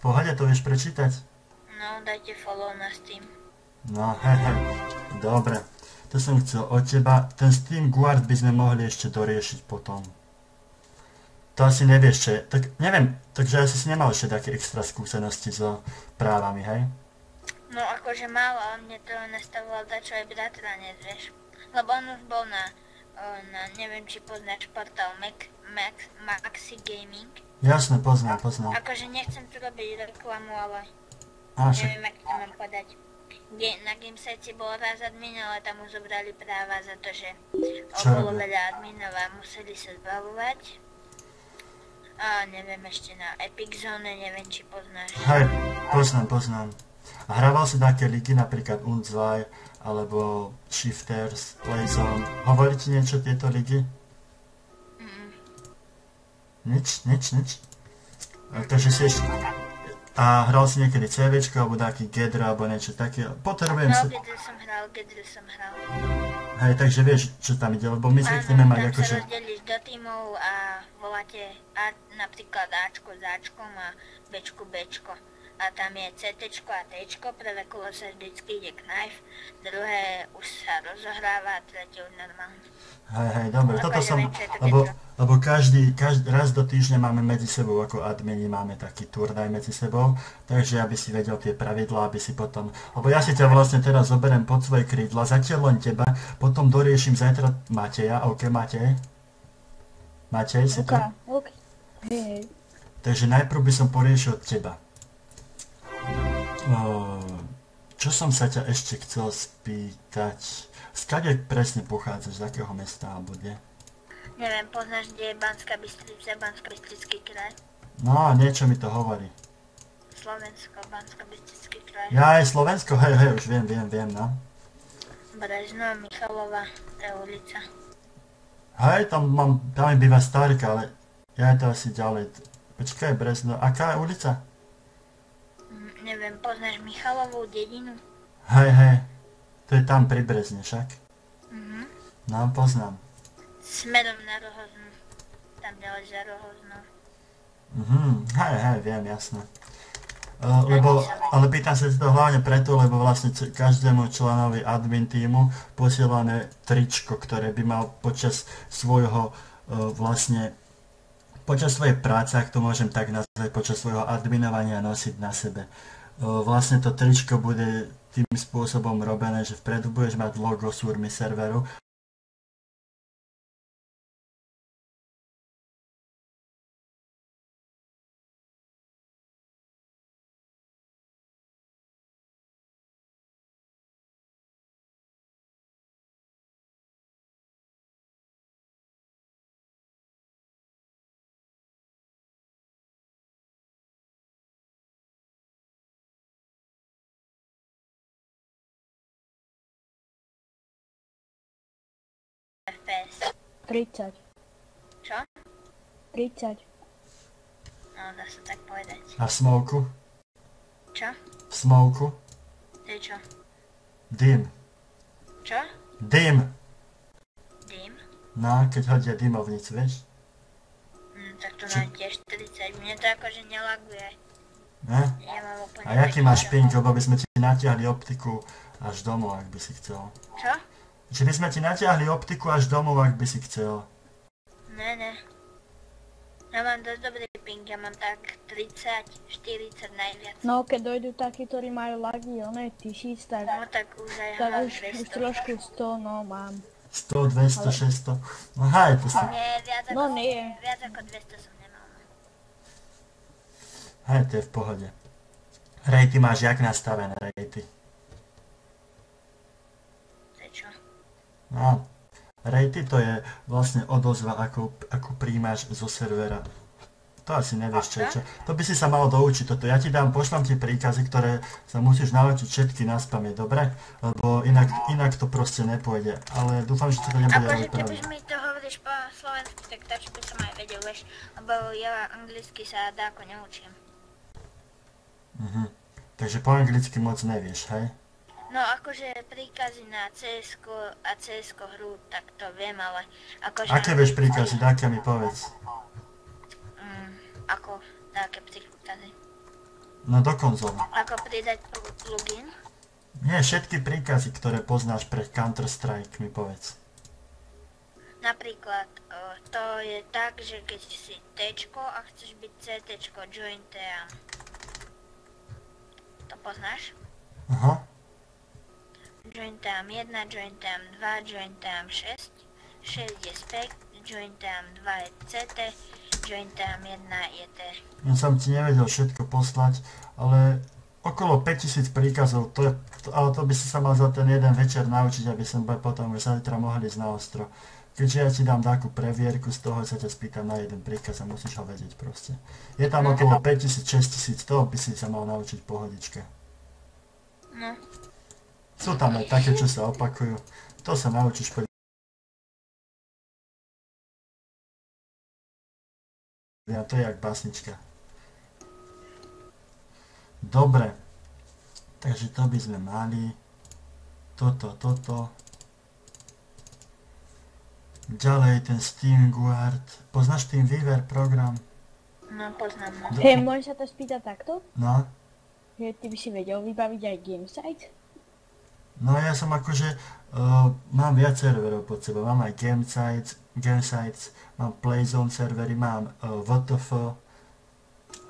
pohode to vieš prečítať? No, dajte follow na Steam. No, dobre. To som chcel od teba. Ten Steam Guard by sme mohli ešte doriešiť potom. To asi nevieš, čo je. Tak neviem, takže asi si nemal ešte také extra skúsenosti so právami, hej? No akože málo, ale mne to nastavoval dačo aj bratranec, vieš. Lebo on už bol na neviem či poznáš portál Maxi Gaming. Jasne, poznám. Akože nechcem tu robiť reklamu, ale Však. neviem, ak to mám podať. Na Gamesite bol raz admin, ale tam mu zobrali práva za to, že bolo veľa adminov a museli sa zbavovať. A neviem, ešte na Epic Zone, neviem, či poznáš. Hej, poznám. A hrával si také ligy, napríklad Unzvaj, alebo Shifters, Playzone. Hovorí ti niečo tieto ligy? Nič? Takže si ešte... A hral si niekedy CVčko, alebo taký Gedr, alebo niečo také? Potrebujem No, sa... Gedr som hral. Hej, takže vieš, čo tam ide, lebo my zvykneme mať akože... Tam sa rozdelíš do tímov a voláte napríklad Ačko s Ačkom a Bčku Bčko. A tam je CTčko a Tčko, prvé kolo sa vždycky ide knife, druhé už sa rozohráva a tretie už normálne. Hej, dobre, toto som... Lebo každý raz do týždňa máme medzi sebou, ako admini, máme taký turnaj medzi sebou, takže aby si vedel tie pravidlá, aby si potom... Lebo ja si ťa vlastne teraz zoberiem pod svoje krídla, zatiaľ len teba, potom doriešim zajtra Mateja, OK Matej? Matej, si tu? OK. Hej. Takže najprv by som poriešil teba. Čo som sa ťa ešte chcel spýtať? Skade presne pochádzaš, z akého mesta alebo kde? Neviem, poznáš, kde je Banská Bystrica, Banskobystrický kraj? No, niečo mi to hovorí. Slovensko, Banskobystrický kraj. Ja aj Slovensko, hej, už viem, no. Brezno, Michalova, to je ulica. Hej, tam mi býva Starka, ale ja je to asi ďalej. Počkaj, Brezno, aká je ulica? Neviem, poznáš Michalovú dedinu? Hej, to je tam pri Brezne však. No, poznám. Smerom na Rohoznú, tam ďalej za Rohoznou. Hej, viem, jasné. Ale pýtam sa to hlavne preto, lebo vlastne každému členovi admin týmu posielame tričko, ktoré by mal počas svojho počas svojej práce, ak to môžem tak nazvať, počas svojho adminovania nosiť na sebe. Vlastne to tričko bude tým spôsobom robené, že vpredu budeš mať logo Surmy serveru. FPS. 30. Čo? 30. No, dá sa tak povedať. A v smoku? Čo? V smoku? To je čo? Dym. Čo? Dym. Dym? No, keď hodia dymovnicu, vieš? Tak to mám tiež 30. Mne to akože nelaguje. Ne? Ja mám úplne... A jaký máš ping, lebo by sme ti natiahli optiku až domov, ak by si chcel. Čo? Že by sme ti natiahli optiku až domov, ak by si chcel. Ne. Ja mám dosť dobrý ping, ja mám tak 30, 40 najviac. No, keď dojdu takí, ktorí majú lagy, 1000, tak... No tak už aj tak hľad už 200. trošku 100, no mám. 100, 200, 600. No hej, to si... Nie, No nie. Viac ako 200 som nemal. Hej, to je v pohode. Rejty máš jak nastavené, rejty? To je čo? No, rejty to je vlastne odozva, ako príjmaš zo servera. To asi nevieš, čo je čo. To by si sa mal doučiť toto. Ja ti pošlám ti príkazy, ktoré sa musíš naučiť všetky na spamäť, dobre? Lebo inak to proste nepôjde. Ale dúfam, že to nebude Akože veľmi keby mi to hovoríš po slovensky, tak to by som aj vedel, vieš. Lebo ja anglicky sa dáko neučím. Takže po anglicky moc nevieš, hej? No akože príkazy na CS-ko a CS-ko hru, tak to viem, ale akože... Aké vieš príkazy? Dáke mi povedz. Ako, také príkazy. No do konzole. Ako pridať plugin? Nie, všetky príkazy, ktoré poznáš pre Counter-Strike, mi povedz. Napríklad, to je tak, že keď si T a chceš byť C, join TM. To poznáš? Aha. Join TM 1, join TM 2, join TM 6. 6 je spec, join TM 2 je CT, join TM 1 je T. Ja som ti nevedel všetko poslať, ale okolo 5000 príkazov, ale to by si sa mal za ten jeden večer naučiť, aby som potom už zajtra mohli ísť na ostro. Keďže ja ti dám takú previerku, z toho sa ťa spýtam na jeden príkaz a musíš ho vedieť proste. Je tam okolo 5000-6000, toho by si sa mal naučiť pohodičke. No. Sú tam aj také, čo sa opakujú. To sa naučíš po... Ja, to je jak básnička. Dobre. Takže to by sme mali. Toto. Ďalej ten SteamGuard. Poznáš TeamViewer program? No, poznám. Hej, môžem sa to spýtať takto? No. Že ty by si vedel vybaviť aj Gamesite? No ja som akože, mám viac serverov pod sebou. Mám aj Gamesites, mám Playzone servery, mám WTF,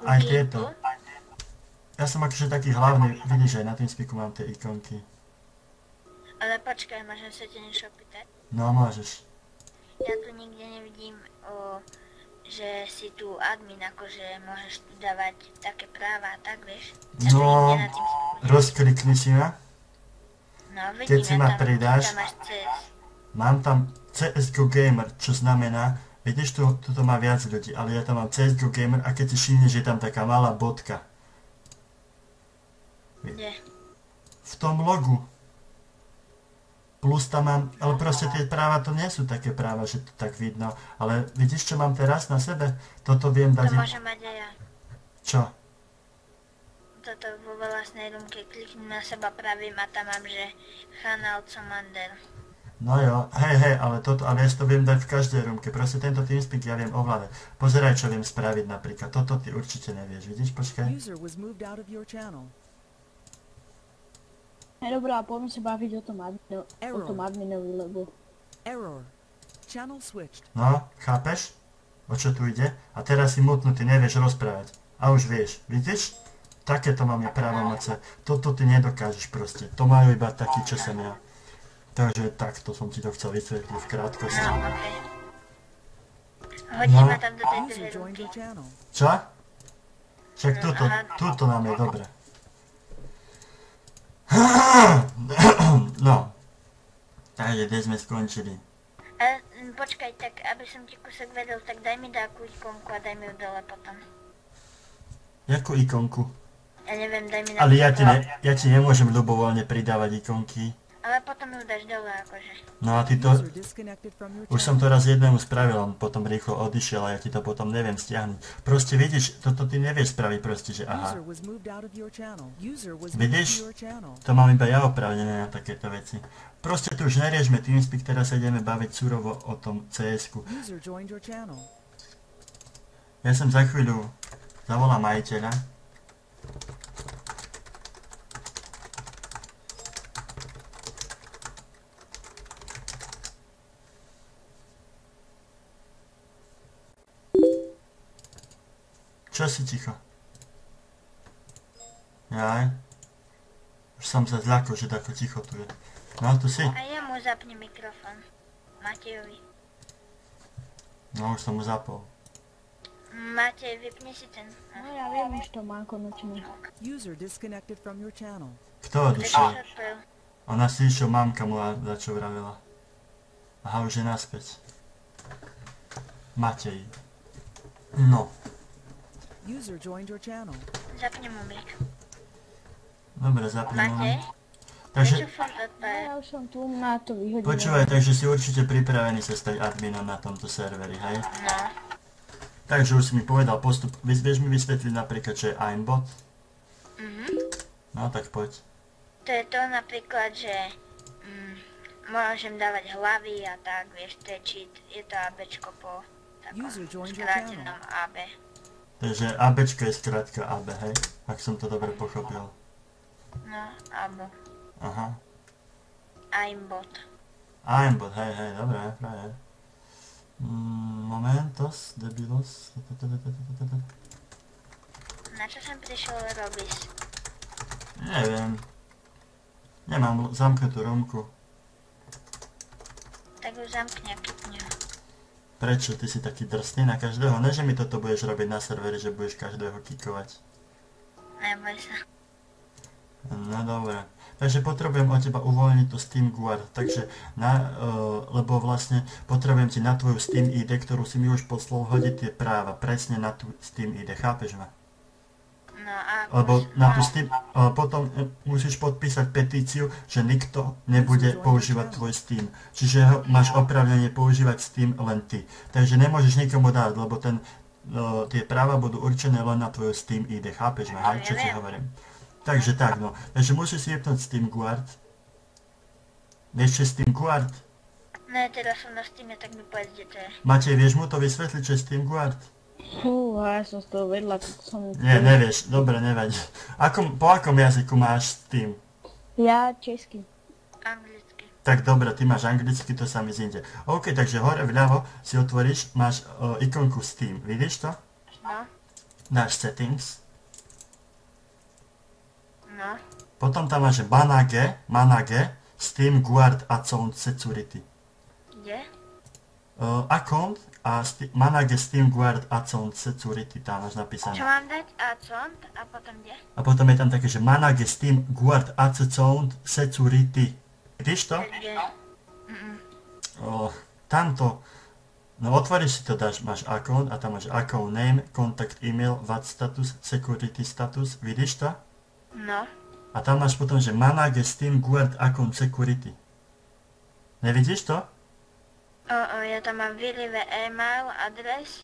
aj tieto. Ja som akože taký hlavný, vidíš, aj na TeamSpeaku mám tie ikonky. Ale počkaj, môžem sa ti niečo pýtať? No môžeš. Ja tu nikde nevidím, že si tu admin, akože môžeš tu dávať také práva, tak vieš? Ja tu No, nikde na TeamSpeaku rozklikni si ma. No, Keď si ma tam pridáš, máš CS. mám tam CSGO Gamer, čo znamená, vidíš, tuto má viac ľudí, ale ja tam mám CSGO Gamer a keď si všimneš, že je tam taká malá bodka. Kde? V tom logu. Plus tam mám, ale proste tie práva to nie sú také práva, že to tak vidno. Ale vidíš, čo mám teraz na sebe? Toto viem To dať... môžem mať aj ja. Čo? Toto vo vlastnej rumke kliknem na seba pravým a tam mám, že Hanal Commander. No jo, hej, ale ja si to viem dať v každej rumke. Proste tento TeamSpeak ja viem ovládať. Pozeraj, čo viem spraviť napríklad. Toto ty určite nevieš, vidíš? Počkaj. Dobrá, poďme sa baviť o tom adminovi, lebo... Error. Channel switched. No, chápeš? O čo tu ide? A teraz si mutnutý, nevieš rozprávať. A už vieš, vidíš? Takéto máme právomoce. Toto ty nedokážeš proste. To majú iba takí, čo som ja. Takže takto som ti to chcel vysvetliť v krátkosti. No, okej. Hodím ma tam do tej User druhej joined rumky. your channel. Čo? Však tuto nám je dobre. No. Takže kde sme skončili? Počkaj, tak aby som ti kúsok vedel, tak daj mi takú ikonku a daj mi ju dole potom. Jakú ikonku? Ja neviem, daj mi na... Ale ja ti nemôžem ľubovoľne pridávať ikonky. Ale potom ju dáš dole, akože. No a ty to... User disconnected from your Už som to channel. raz jednému spravil, on potom rýchlo odišiel a ja ti to potom neviem stiahnuť. Proste vidíš, toto ty nevieš spraviť proste, že aha. User was moved out of your channel. User was moved Vidíš? to your channel. To mám iba ja oprávnené na takéto veci. Proste tu už neriešme TeamSpeak, teraz sa ideme baviť surovo o tom CS-ku. User joined your channel. Ja som za chvíľu zavolám majiteľa. Čo si ticho? Jaj. Už som sa zľakol, že tako ticho tu je. No, tu si. A ja mu zapni mikrofón. Matejovi. No, už som mu zapol. Matej, vypni si ten... No ja viem už to má konečne. User disconnected from your channel. Kto Prečo odišiel? sa odpojil? Ona si išiel, mamka mu za čo vravela. Aha, už je naspäť. Matej. No. User joined your channel. Zapni mu mik. Dobre, zapnem Matej? ho. Takže, Prečo furt No odpája? ja už som tu na to vyhodil. počúvaj, takže si určite pripravený sa stať adminom na tomto serveri, hej? No. Takže už si mi povedal postup. Vieš mi vysvetliť napríklad, čo je aimbot? No, tak poď. To je to napríklad, že môžem dávať hlavy a tak, vieš, to je cheat. Je to ABčko po takom User joined your skrátenom AB. Takže ABčko je skrátka AB, hej? Ak som to dobre pochopil. No, alebo Aha. aimbot. Aimbot, hej, hej, dobre, frajer. Momentos, debilos. Na čo som prišiel robiť? Neviem. Nemám zamknutú roomku. Tak už zamkni a kypni ho. Prečo? Ty si taký drsný na každého? Ne, že mi toto budeš robiť na serveri, že budeš každého kikovať. Neboj sa. No dobre. Takže potrebujem od teba uvoľniť tú Steam Guard. Takže lebo vlastne potrebujem ti na tvoju Steam ID, ktorú si mi už poslal, hodiť tie práva. Presne na tú Steam ID. Chápeš ma? No a Lebo na tú Steam, potom musíš podpísať petíciu, že nikto nebude používať tvoj Steam. Čiže máš oprávnenie používať Steam len ty. Takže nemôžeš nikomu dať, lebo tie práva budú určené len na tvoju Steam ID. Chápeš ma, hej? Čo ti hovorím? Takže tak, no. Takže musíš si vypnúť Steam Guard. Vieš, čo je Steam Guard? Ne, teraz som na Steame, tak mi povedz, kde to je. Matej, vieš mu to vysvetliť, čo je Steam Guard? Ja som z toho vedľa, to som... Nie, nevieš. Dobre, nevadí. Po akom jazyku máš Steam? Ja česky. Anglicky. Tak dobre, ty máš anglicky, to sa mi zinde. OK, takže hore vľavo si otvoríš, máš ikonku Steam. Vidíš to? No, Dáš settings. no. Potom tam máš manage, Steam Guard Account Security. Kde? Account a manage Steam Guard Account Security, tam máš napísané. Čo mám dať? Account a potom kde? A potom je tam také, že manage Steam Guard Account Security. Vidíš to? Kde? Tamto. No otvoríš si to, máš account a tam máš account name, contact email, VAT status, security status. Vidíš to? No. A tam máš potom, že manage Steam Guard Account Security. Nevidíš to? Ja tam mám vylivé e-mail, adres.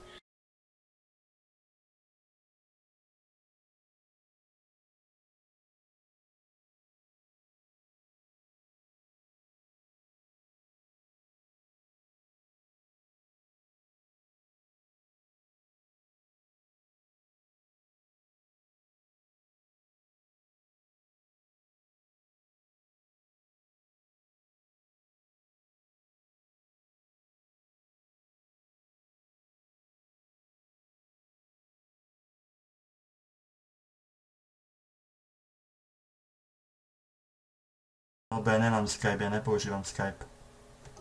No ja nemám Skype, ja nepoužívam Skype.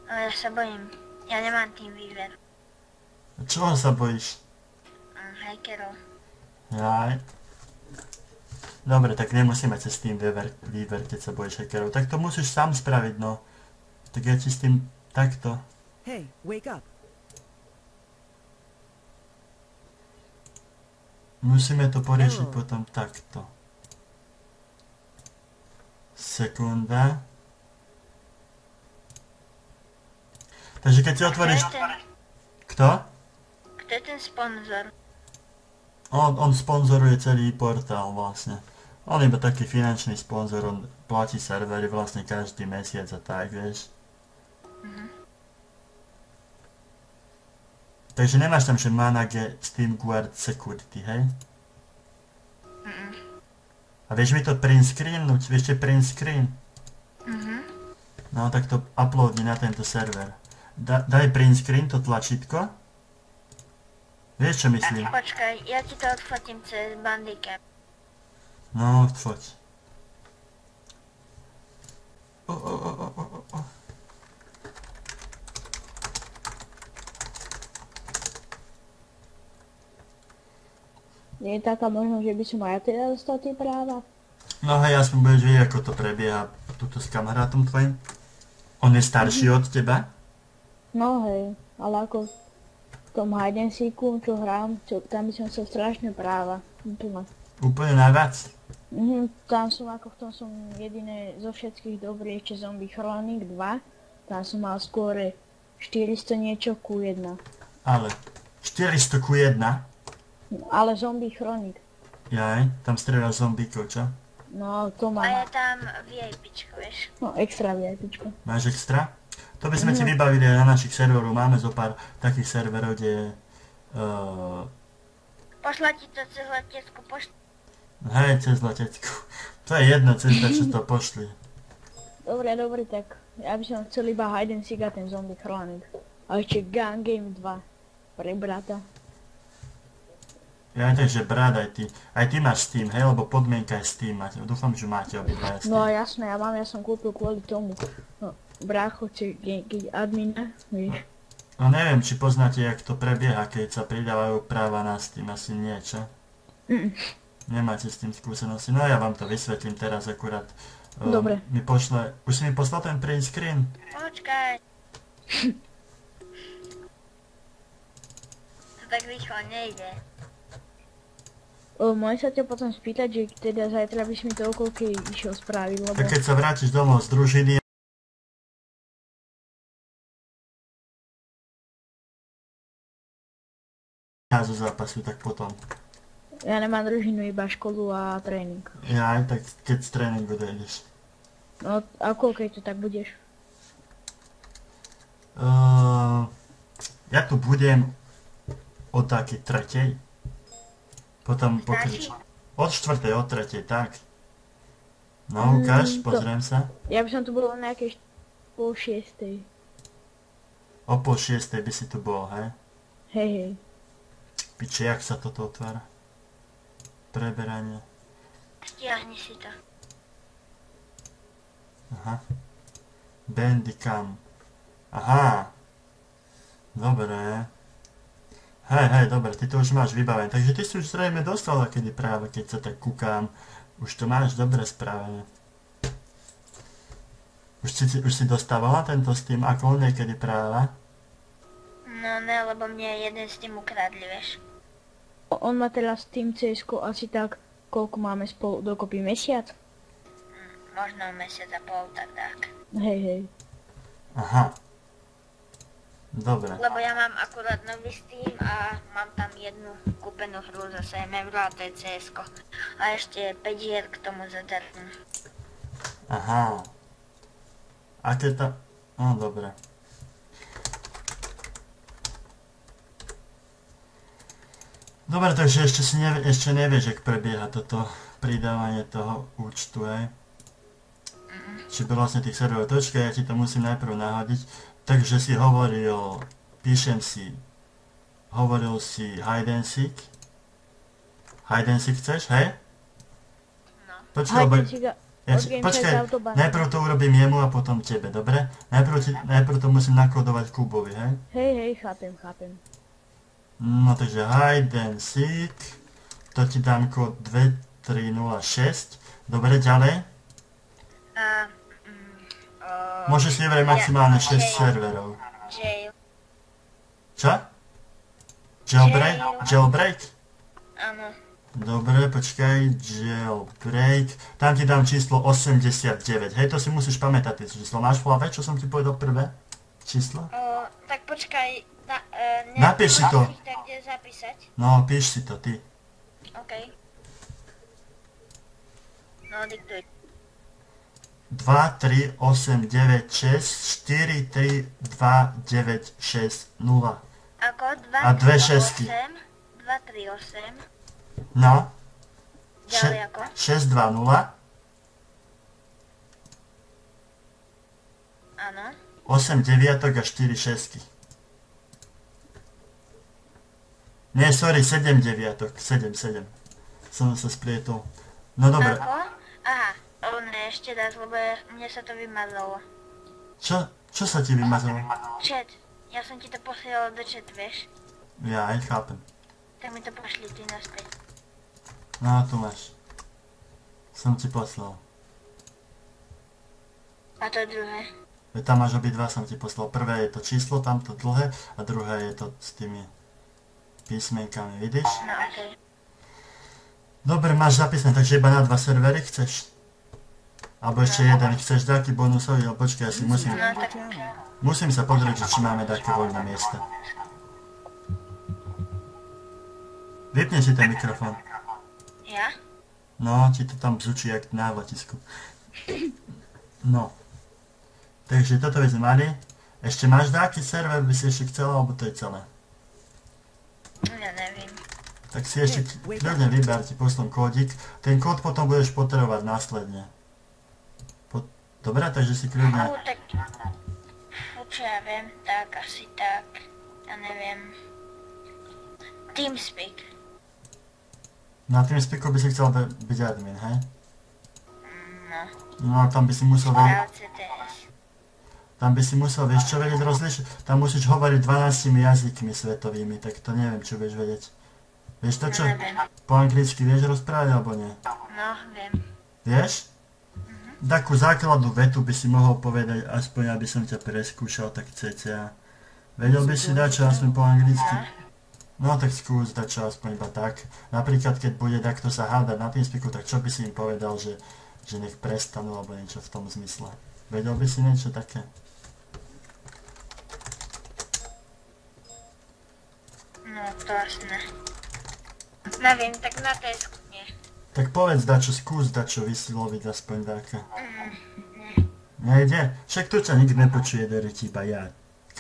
Ja sa bojím. Ja nemám tým výver. Čoho sa bojíš? Hackerov. Jaj. Dobre, tak nemusíme cez tým výver, keď sa bojíš hackerov. Tak to musíš sám spraviť, no. Tak ja ti s tým takto. Hey, wake up. Musíme to poriešiť potom takto. Sekunda. Takže keď si otvoríš... Kto? Kto je ten sponzor? On sponzoruje celý portál vlastne. On iba taký finančný sponzor, on platí servery vlastne každý mesiac a tak, vieš. Takže nemáš tam, že manage Steam Guard Security, hej? A vieš mi to print screennúť? Vieš čo je print screen? No tak to uploadni na tento server. Daj print screen, to tlačítko. Vieš čo myslím? Počkaj, ja ti to odfotím cez Bandicam. No, odfoť. Nie je taká možnosť, že by som aj teda dostal tie práva? No hej, aspoň budeš vedieť, ako to prebieha tuto s kamarátom tvojim. On je starší od teba? No hej, ale ako v tom hide and seeku, čo hrám, tam by som chcel strašné práva. Úplne. Úplne najviac? Tam som ako v tom som jediné zo všetkých dobrý, ešte Zombie Chronic 2. Tam som mal skôr 400 niečo ku 1. Ale 400 ku 1? Ale Zombie Chronic. Jaj, tam strieľaš zombíkov, čo? No to A je mám. tam VIPčko, vieš. No extra VIPčko. Máš extra? To by sme ti vybavili aj na našich serverov. Máme zo pár takých serverov, kde Pošla ti to cez letecku poštu. Hej, cez letecku. To je jedna cesta, čo to pošli. Dobre, tak ja by som chcel iba hide and seek a ten zombie chránik. A ešte Gun Game 2 pre brata. Ja, takže brat, aj ty máš Steam, hej, lebo podmienka je Steam, dúfam, že máte obidvaja Steam. No jasné, ja som kúpil kvôli tomu. No, brácho chce admina, vieš. No neviem, či poznáte, jak to prebieha, keď sa pridávajú práva na Steam, asi nie, čo? Nemáte s tým skúsenosti, no ja vám to vysvetlím teraz akurát. Dobre. Už si mi poslal ten print screen? Počkaj. To tak rýchlo nejde. Môžem sa ťa potom spýtať, že teda zajtra by si mi to okolky išiel spraviť, lebo... Tak keď sa vrátiš domov z družiny a zo zápasu, tak potom. Ja nemám družinu, iba školu a tréning. Ja aj tak, keď z tréningu dojdeš. No a koľkej to tak budeš? Ja tu budem od takej tretej. Potom Stačí? od štvrtej, od tretej, tak. No ukáž, pozriem sa. Ja by som tu bol na nejakej pol šiestej. O pol šiestej by si tu bol, hej? Hej. Piče, jak sa toto otvára? Preberanie. Stiahni si to. Aha. Bandicam. Aha. Dobre. Hej, dobre, ty to už máš vybavené. Takže ty si už zrejme dostal kedy práve, keď sa tak kúkam. Už to máš dobre spravené. Už si dostávala tento Steam account niekedy práve? No ne, lebo mne jeden s tým ukradli, vieš. On má teraz Steam CS-ko asi tak, koľko máme spolu dokopy mesiac? Možno mesiac a pol, tak. Hej. Aha. Dobre. Lebo ja mám akurát nový Steam a mám tam jednu kúpenú hru zase MMR a to je CS-ko. A ešte 5 hier k tomu zadarmo. Aha. Aké to... No, dobre. Dobre, takže ešte nevieš, jak prebieha toto pridávanie toho účtu, hej? Či by vlastne tých serverov. Počkaj, ja ti to musím najprv nahodiť. Takže si hovoril hide and seek. Hide and seek chceš, hej? No. Počkaj, najprv to urobím jemu a potom tebe, dobre? Najprv to musím nakodovať Kubovi, hej? Hej, chápem. No takže hide and seek, to ti dám kód 2306, dobre, ďalej? Môžeš vybrať maximálne 6 serverov. Jail. Čo? Jailbreak? Áno. Dobre, počkaj, jailbreak. Tam ti dám číslo 89. Hej, to si musíš pamätať, tie číslo. Máš v hlave, čo som ti povedal prvé? Číslo? Tak počkaj, napíš si to. Tak kde zapísať? No, píš si to, ty. OK. No, diktuj. 2, 3, 8, 9, 6, 4, 3, 2, 9, 6, 0. Ako? 2, A dve 3, šesky. 8, 2, 3, 8. No. Ďalej ako? 6, 2, 0. Áno. 8 deviatok a 4 šesky. Nie, sorry, 7 deviatok. 7. Som sa splietol. No dobre. Ako? Aha. Ne, ešte raz, lebo mne sa to vymazalo. Čo sa ti vymazalo? Chat. Ja som ti to posielal do chat, vieš? Ja aj chápem. Tak mi to pošli ty naspäť. No, tu máš. Som ti poslal. A to druhé. Tam máš obidva, som ti poslal. Prvé je to číslo, tamto dlhé, a druhé je to s tými písmenkami, vidíš? No, okej. Dobre, máš zapísané, takže iba na 2 servery chceš? Alebo ešte jeden, chceš taký bonusový, ale počkaj, ja si musím sa pozrieť, či máme také voľné miesta. Vypni si ten mikrofón. Ja? No, ti to tam bzučí jak na letisku. No. Takže toto by sme mali. Ešte máš nejaký server, by si ešte chcela, alebo to je celé? Ja neviem. Tak si ešte kľudne vyber, ti poslom kódik. Ten kód potom budeš potrebovať následne. Dobre, takže si kľudne... Tak... Čo ja viem, tak asi tak. Ja neviem. TeamSpeak. Na TeamSpeaku by si chcel byť admin, hej? No. No a tam by si musel... CTS. Tam by si musel, vieš čo vedieť rozlišiť? Tam musíš hovoriť 12 jazykmi svetovými, tak to neviem, čo vieš vedieť. Vieš to čo? Po anglicky vieš rozprávať, alebo nie? No, viem. Vieš? Takú základnú vetu by si mohol povedať, aspoň aby som ťa preskúšal, tak cca. Vedel by si dať čo aspoň po anglicky? No tak skús dať čo aspoň iba tak. Napríklad keď bude takto sa hádať na TeamSpeaku, tak čo by si im povedal, že nech prestanú, alebo niečo v tom zmysle. Vedel by si niečo také? No, to asi ne. Neviem, tak na tesku nie. Tak povedz dačo, skús dačo vysloviť aspoň také. Nie. Nejde? Však tu ťa nikto nepočuje, deriti iba ja.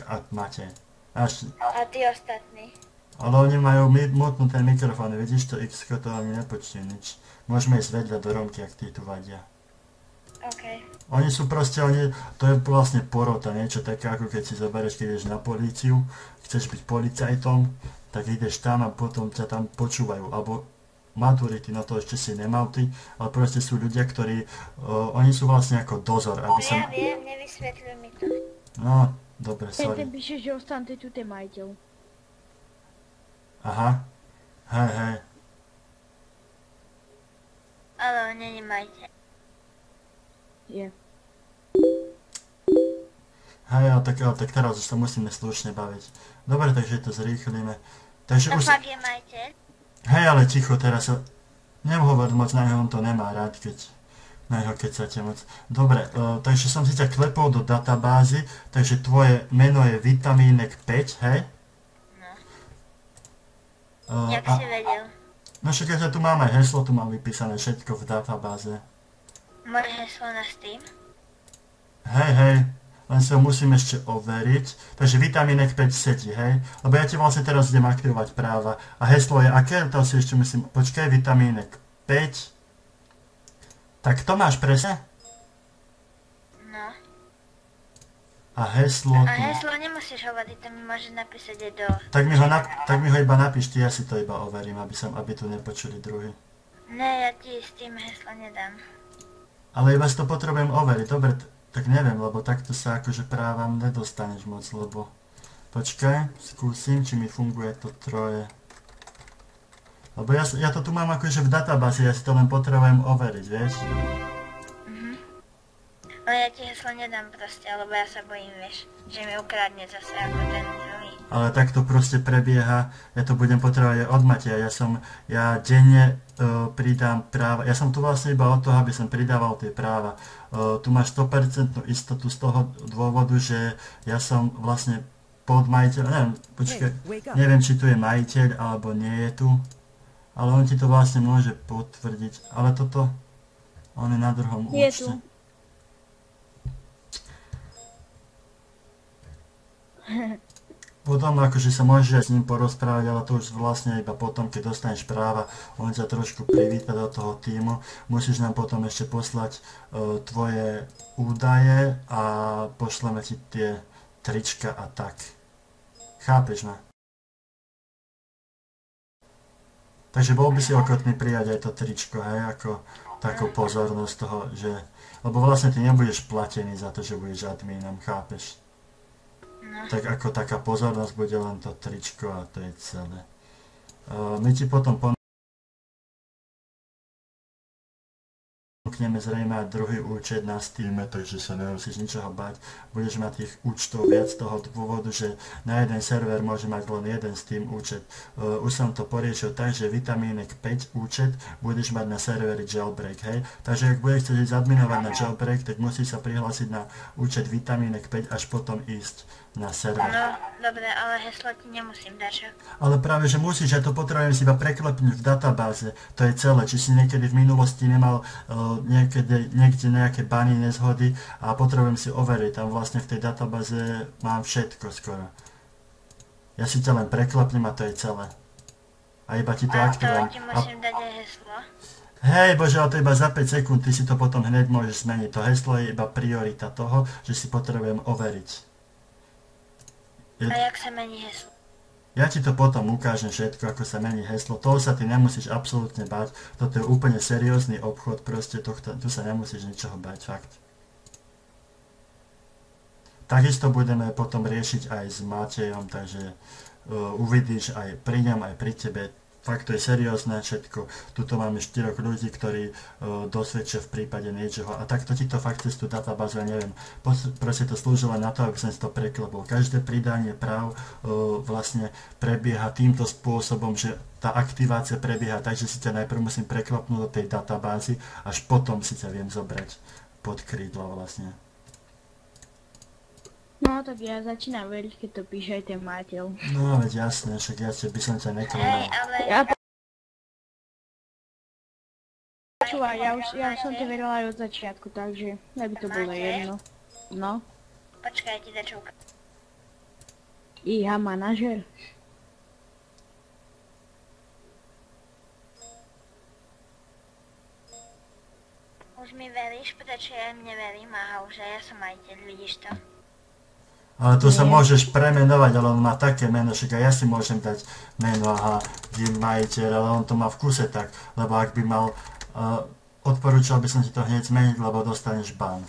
A Matej. A tí ostatní? Ale oni majú mutnuté mikrofóny, vidíš to X, to ani nepočuje nič. Môžeme ísť vedľa do Romky, ak tí tu vadia. OK. Oni sú proste, to je vlastne porota, niečo také ako keď si zoberieš, keď ideš na políciu, chceš byť policajtom, tak ideš tam a potom ťa tam počúvajú, alebo maturity, no to ešte si nemal ty, ale proste sú ľudia, ktorí, oni sú vlastne ako dozor, aby som... Ja viem, nevysvetľuj mi to. No, dobre, sorry. Ten píše, že ostante tu ten majiteľ. Aha, hej. Ale on není majiteľ. Je. Hej, ale tak teraz už sa musíme slušne baviť. Dobre, takže to zrýchlíme. Takže To už... fakt je majiteľ? Hej, ale ticho, teraz sa... Nehovor moc na neho, on to nemá rád, keď kecáte moc. Dobre, takže som si ťa klepol do databázy, takže tvoje meno je Vitamínek 5, hej? No. Jak si vedel? No však ja tu mám aj heslo, tu mám vypísané všetko v databáze. Moje heslo na Steam? Hej, len sa musím ešte overiť. Takže Vitamínek 5 sedí, hej? Lebo ja ti vlastne teraz idem aktivovať práva. A heslo je aké? To si ešte musím... Počkaj, Vitamínek 5. Tak to máš presne? No. A heslo A tu... heslo nemusíš hovoriť, to mi môžeš napísať aj do... Tak mi ho iba napíš, ty, ja si to iba overím, aby tu nepočuli druhý. Ne, ja ti s tým heslo nedám. Ale iba si to potrebujem overiť, dobre, tak neviem, lebo takto sa akože právam nedostaneš moc, lebo... Počkaj, skúsim, či mi funguje to troje. Lebo ja to tu mám akože v databáze, ja si to len potrebujem overiť, vieš? Ale ja ti heslo nedám proste, lebo ja sa bojím, vieš, že mi ukradne zase ako ten druhý. Ale tak to proste prebieha, ja to budem potrebovať aj od Mateja, ja denne pridám práva, ja som tu vlastne iba od toho, aby som pridával tie práva. Tu máš 100% istotu z toho dôvodu, že ja som vlastne podmajiteľ, neviem, počkaj, neviem, či tu je majiteľ, alebo nie je tu, ale on ti to vlastne môže potvrdiť, ale toto, on je na druhom Je účte. tu. Potom akože sa môžeš aj s ním porozprávať, ale to už vlastne iba potom, keď dostaneš práva, on ťa trošku privíta do toho týmu. Musíš nám potom ešte poslať tvoje údaje a pošleme ti tie trička a tak. Chápeš ma? Takže bol by si ochotný prijať aj to tričko, hej, ako takú pozornosť toho, že... Lebo vlastne ty nebudeš platený za to, že budeš adminom, chápeš? No. Tak ako taká pozornosť bude len to tričko a to je celé. My ti potom ponúkneme zrejme aj druhý účet na Steame, takže sa nemusíš ničoho bať. Budeš mať tých účtov viac z toho dôvodu, že na jeden server môže mať len jeden Steam účet. Už som to poriešil tak, že Vitamínek 5 účet budeš mať na serveri Jailbreak, hej? Takže ak budeš chcieť zadminovať na Jailbreak, tak musíš sa prihlásiť na účet Vitamínek 5 až potom ísť na server. No, dobre, ale heslo ti nemusím dať, že? Ale práve, že musíš, ja to potrebujem si iba preklepnúť v databáze, to je celé. Či si niekedy v minulosti nemal niekde nejaké bany, nezhody a potrebujem si overiť, tam vlastne v tej databáze mám všetko skoro. Ja si ťa len preklepnem a to je celé. a iba ti to A to aktivujem. ti musím dať aj heslo. Hej, bože, ale to iba za 5 sekúnd, ty si to potom hneď môžeš zmeniť. To heslo je iba priorita toho, že si potrebujem overiť. A jak sa mení heslo? Ja ti to potom ukážem všetko, ako sa mení heslo. Toho sa ty nemusíš absolútne bať. Toto je úplne seriózny obchod, proste tu sa nemusíš ničoho bať, fakt. Takisto budeme potom riešiť aj s Matejom, takže uvidíš aj pri ňom, aj pri tebe. Fakt to je seriózne všetko. Tuto máme 4 ľudí, ktorí dosvedčia v prípade niečoho. A takto ti to fakt cez tú databázu, ja neviem, proste to slúžilo na to, aby som si to preklepol. Každé pridanie práv vlastne prebieha týmto spôsobom, že tá aktivácia prebieha tak, že si ťa najprv musím preklopnúť do tej databázy, až potom si ťa viem zobrať pod krídlo vlastne. No tak ja začínam veriť, keď to píše aj ten Mateľ. No veď jasné, však ja by som ťa Hej, neklamal. ale... Počúvaj, ja už som to verila aj od začiatku, takže neby to bolo jedno. No. Počkaj, ti dačo ukážem. IH manažer. Už mi veríš, prečo ja im neverím? Aha, už aj ja som majiteľ, vidíš to? Ale tu sa Nie. môžeš premenovať, ale on má také meno, však aj ja si môžem dať meno, aha, Jim majiteľ, ale on to má v kuse tak, lebo ak by mal, odporúčal by som ti to hneď zmeniť, lebo dostaneš ban.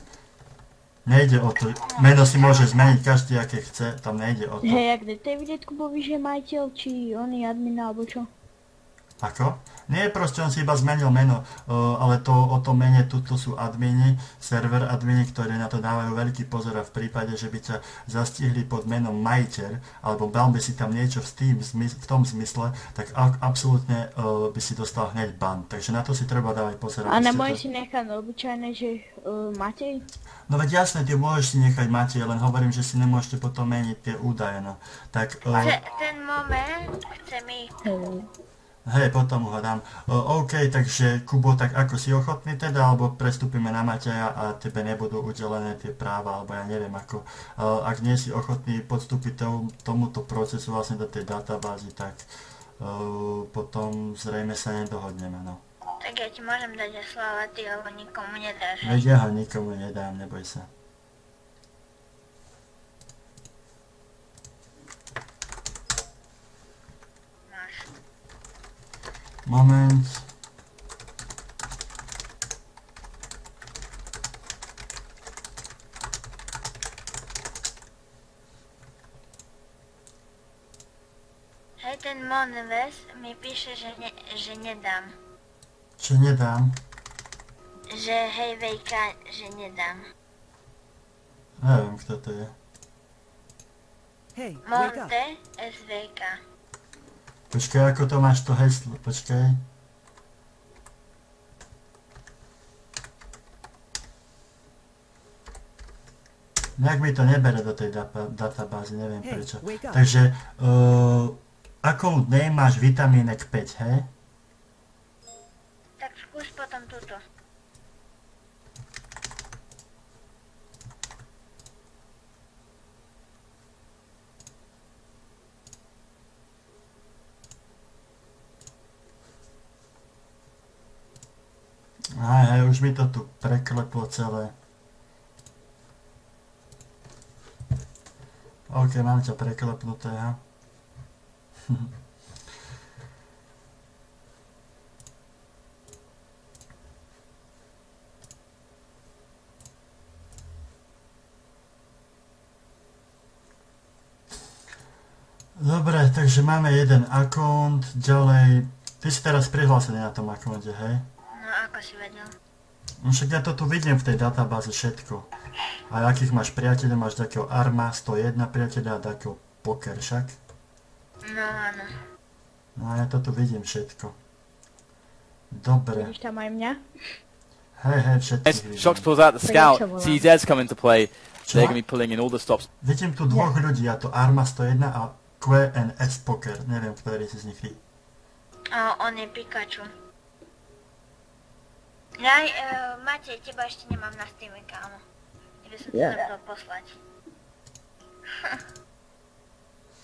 Nejde o to, meno si môže zmeniť každý, aké chce, tam nejde o to. Hej, a kde to je vidieť Kubovi, že je majiteľ, či on je admin, alebo čo? Ako? Nie, proste on si iba zmenil meno, ale to o tom mene, tuto sú admini, server admini, ktorí na to dávajú veľký pozor a v prípade, že by ťa zastihli pod menom majiteľ, alebo dal by si tam niečo v tom zmysle, tak absolútne by si dostal hneď ban. Takže na to si treba dávať pozor. A nemôžeš si nechať obyčajné, že Matej? No veď jasné, ty môžeš si nechať Matej, len hovorím, že si nemôžete potom meniť tie údaje, no. Tak... Ten moment chce mi... Hej, potom ho dám. OK, takže Kubo, tak ako si ochotný teda, alebo prestúpime na Mateja a tebe nebudú udelené tie práva, alebo ja neviem ako. Ak nie si ochotný podstúpiť tomuto procesu vlastne do tej databázy, tak potom zrejme sa nedohodneme, no. Tak ja ti môžem dať heslo, ale ty ho nikomu nedáš. Veď ja ho nikomu nedám, neboj sa. Moment. Hej, ten Monves mi píše, že nedám. Čo nedám? Že hej, Vejka, že nedám. Neviem, kto to je. Hey, wake up. Monte SVK. Počkaj, ako to máš to heslo? Počkaj. Nejak mi to nebere do tej databázy, neviem Hey, prečo. wake up. Takže, ako name máš vitamínek 5, hej? Tak skús potom túto. Hej, už mi to tu prekleplo celé. OK, mám ťa preklepnuté, ja. Dobre, takže máme jeden akont, ďalej... Ty si teraz prihlásený na tom akonte, hej? No, ako si vedel? No však ja to tu vidím v tej databáze všetko. A akých máš priateľov, máš takého Arma 101 priateľa a takého Poker však. No, áno. No a ja to tu vidím všetko. Dobre. Vidíš tam aj mňa? Hej, všetkých vidím. Shox pulls out the scout. CZ's come into play. They're going to be pulling in all the stops. Vidím tu dvoch ľudí, a to Arma 101 a QNS Poker. Neviem, ktorý si z nich je. A on je Pikachu. Matej, teba ešte nemám na Steame, kámo. By som ti zabudol poslať.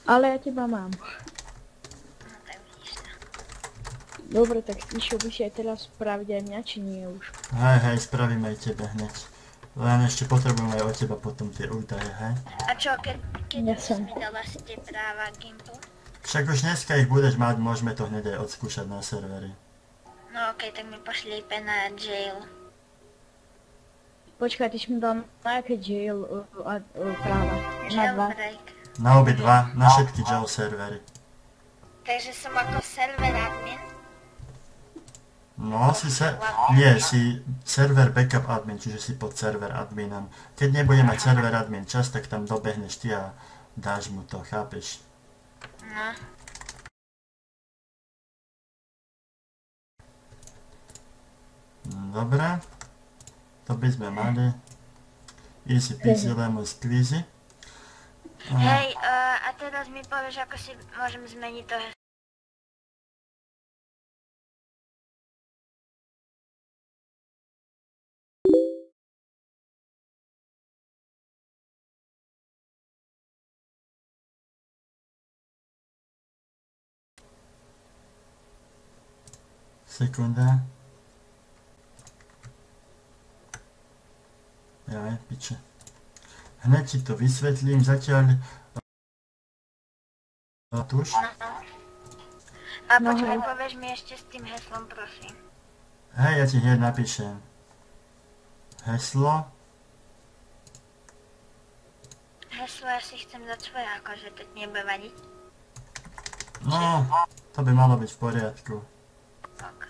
Ale ja teba mám. No tak vidíš to. Dobre, tak išiel by si aj teraz spraviť aj mňa, či nie už? Hej, spravíme aj tebe hneď. Len ešte potrebujem aj od teba potom tie údaje, hej? A čo, keď Ja si som. mi dala si tie práva Gimple? Však už dneska ich budeš mať, môžeme to hneď aj odskúšať na serveri. No okej, tak mi pošli IP na jail. Počkaj, ty si mi dal na aké jail práva? Na 2. Jailbreak. Na obi dva, na všetky jail servery. Takže som ako server admin. No, si server backup admin, čiže si pod server adminom. Keď nebude mať server admin čas, tak tam dobehneš ty a dáš mu to, chápeš? No. Dobre. To by sme mali. Easy peasy lemon squeezy. Hej, a teraz mi povieš, ako si môžem zmeniť to heslo. Sekunda. Jaj, piče. Hneď ti to vysvetlím, zatiaľ... Tuž? A počkaj, povieš mi ešte s tým heslom, prosím. Hej, ja ti hneď napíšem. Heslo. Heslo ja si chcem dať svoje, akože to ti nebude vadiť. No, to by malo byť v poriadku. Ok.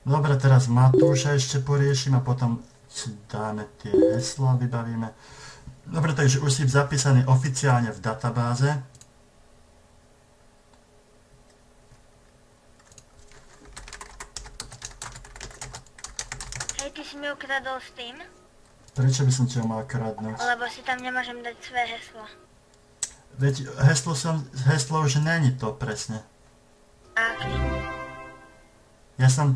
Dobre, teraz Matúša ešte poriešim a potom si dáme tie heslá, vybavíme. Dobre, takže už si zapísaný oficiálne v databáze. Hej, ty si mi ukradol Steam, Prečo by som ti ho mal kradnúť? lebo si tam nemôžem dať svoje heslo. Veď heslo už není to presne. A aký?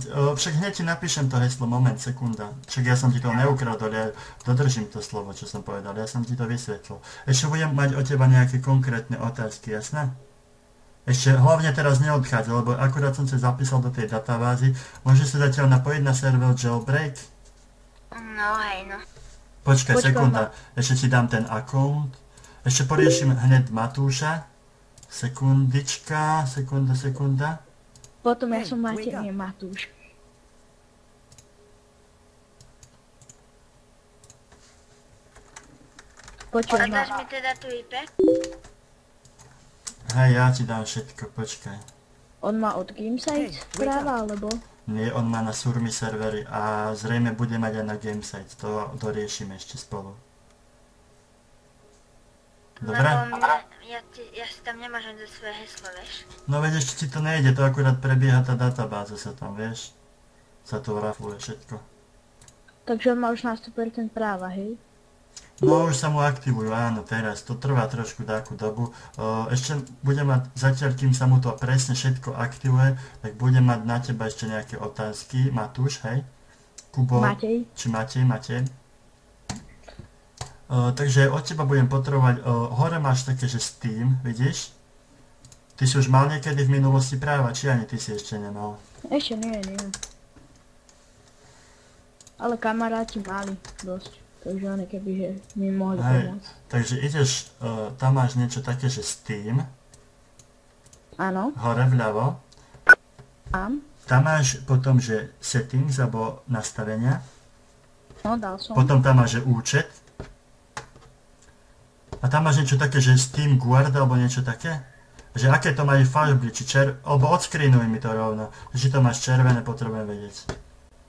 Však hneď ti napíšem to heslo, moment, sekunda. Však ja som ti to neukradol, ja dodržím to slovo, čo som povedal, ja som ti to vysvetlil. Ešte budem mať od teba nejaké konkrétne otázky, jasné? Ešte hlavne teraz neodchádzaj, lebo akurát som sa zapísal do tej databázy. Môžeš sa zatiaľ napojiť na server Jailbreak? No hej, no. Počkaj, sekunda, ešte ti dám ten account. Ešte poriešim hneď Matúša. Sekundička, sekunda. Potom ja som Matej, nie Matúš. Počuj ma. Dáš mi teda tú IP? Hej, ja ti dám všetko, počkaj. On má od Gamesite práva, alebo? Nie, on má na Surmi servery a zrejme bude mať aj na Gamesite, to doriešime ešte spolu. Dobre? Lebo ja si tam nemôžem dať svoje heslo, vieš. No veď ešte ti to nejde, to akurát prebieha tá databáza sa tam, vieš? Sa to rafuje všetko. Takže on má už na 100% práva, hej? No už sa mu aktivujú, áno, teraz. To trvá trošku takú dobu. Ešte budem mať, zatiaľ kým sa mu to presne všetko aktivuje, tak budem mať na teba ešte nejaké otázky. Matúš, hej? Kubo? Matej. Či Matej? Takže od teba budem potrebovať, hore máš také, že Steam, vidíš? Ty si už mal niekedy v minulosti práva, či ani ty si ešte nemal? Ešte nie. Ale kamaráti mali dosť, takže oni kebyže mi mohli pomôcť. Takže ideš, tam máš niečo také, že Steam. Áno. Hore vľavo. Mám. Tam máš potom, že Settings, alebo nastavenia. No, dal som. Potom tam máš, že účet. A tam máš niečo také, že Steam Guard alebo niečo také? Že aké to majú farby, alebo odscreenuj mi to rovno. Že to máš červené, potrebujem vedieť.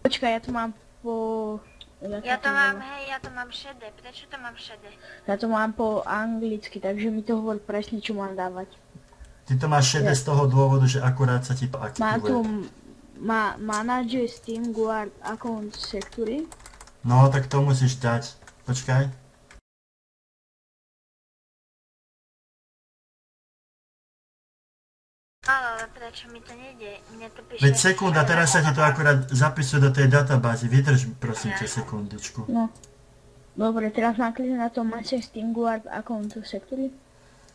Počkaj, ja to mám po... Ja to mám šedé. Prečo to mám šedé? Ja to mám po anglicky, takže mi to hovorí presne, čo mám dávať. Ty to máš šedé z toho dôvodu, že akurát sa ti to Má tu... aktivuje. Manager Steam Guard Account Security. No, tak to musíš dať. Počkaj. Ale čo mi to nejde. Mne to píše... Veď sekunda, teraz sa ti to akurát zapisuje do tej databázy. Vydrž, prosím ťa, sekundičku. No. Dobre, teraz mám kliknúť na to máte SteamGuard account security.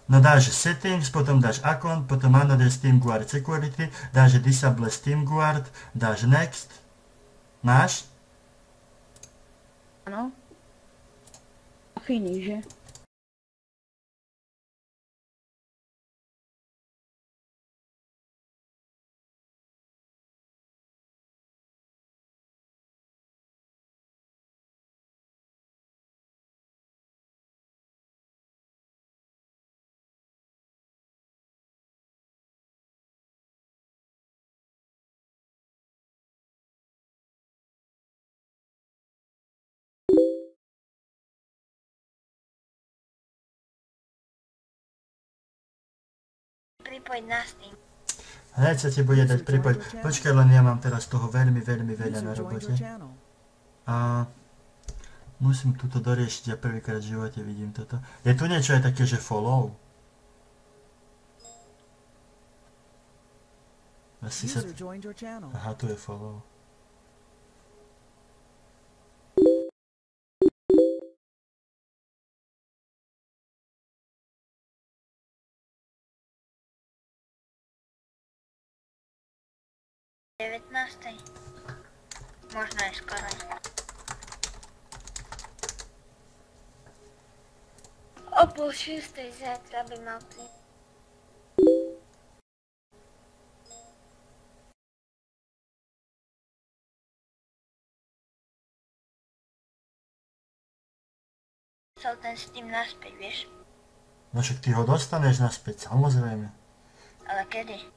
No dáš settings, potom dáš account, potom another SteamGuard security, dáš disable SteamGuard, dáš next. Máš? Áno. Finish, že? Pripojiť na Steam. Hneď sa ti bude dať pripojiť. Počkaj, len ja mám teraz toho veľmi veľa na robote. A musím túto doriešiť, ja prvýkrát v živote vidím toto. Je tu niečo aj také, že follow? Asi sa... Aha, tu je follow. Možno aj skoro. O 5:30 zajtra by mal prísť. Chcel ten Steam naspäť, vieš? No však ty ho dostaneš naspäť, samozrejme. Ale kedy?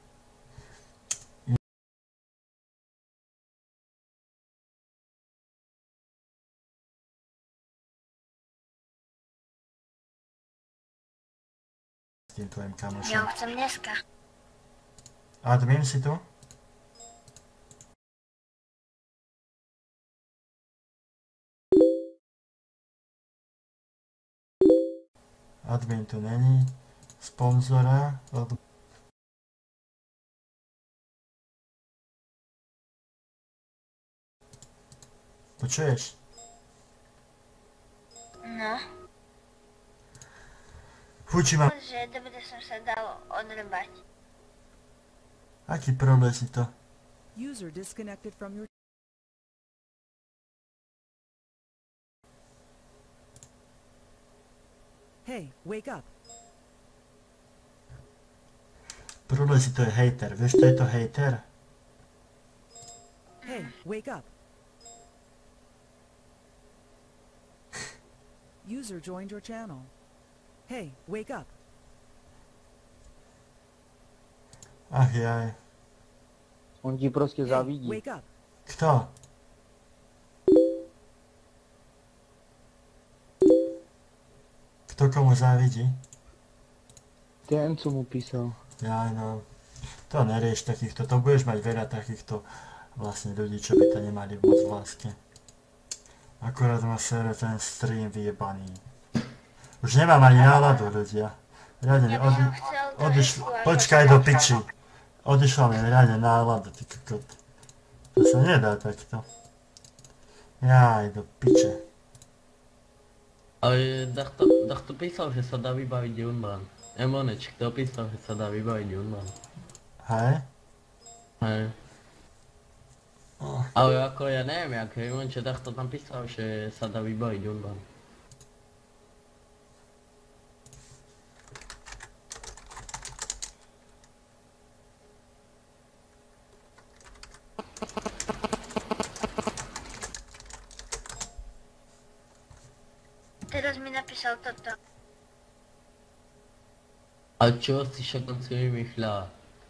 Tým tvojim kamošom. Ja ho chcem dneska. Admin si tu? Admin tu není. Sponzora. Počuješ? No. Fuči mám. Že dobre som sa dal odrbať. Aký problém si to? User disconnected from your... Hey, wake up. Problém si to je hater. Vieš, to je to hater? Hey, wake up. User joined your channel. Hey, wake up. Ach jaj. On ti prostě Hey, závidí. wake up. Kto? Kto komu závidí? Ten, co mu písal. Jaj no. To nerieš takýchto, to budeš mať veľa takýchto vlastne ľudí, čo by to nemali moc v láske. Akurát má sere ten stream vyjebaný. Už nemám ani náladu, ľudia. Riadne, počkaj do piči. Odišla mi riadne nálada, ty kokot. To sa nedá takto. Jaj, do piče. Ale kto písal, že sa dá vybaviť Unban? Emoneč, kto písal, že sa dá vybaviť Unban? Hej? Hej. Ale ako ja neviem, jak Emonče takto tam písal, že sa dá vybaviť Unban. Teraz mi napísal toto. Ale čo si však on si vymýšľa?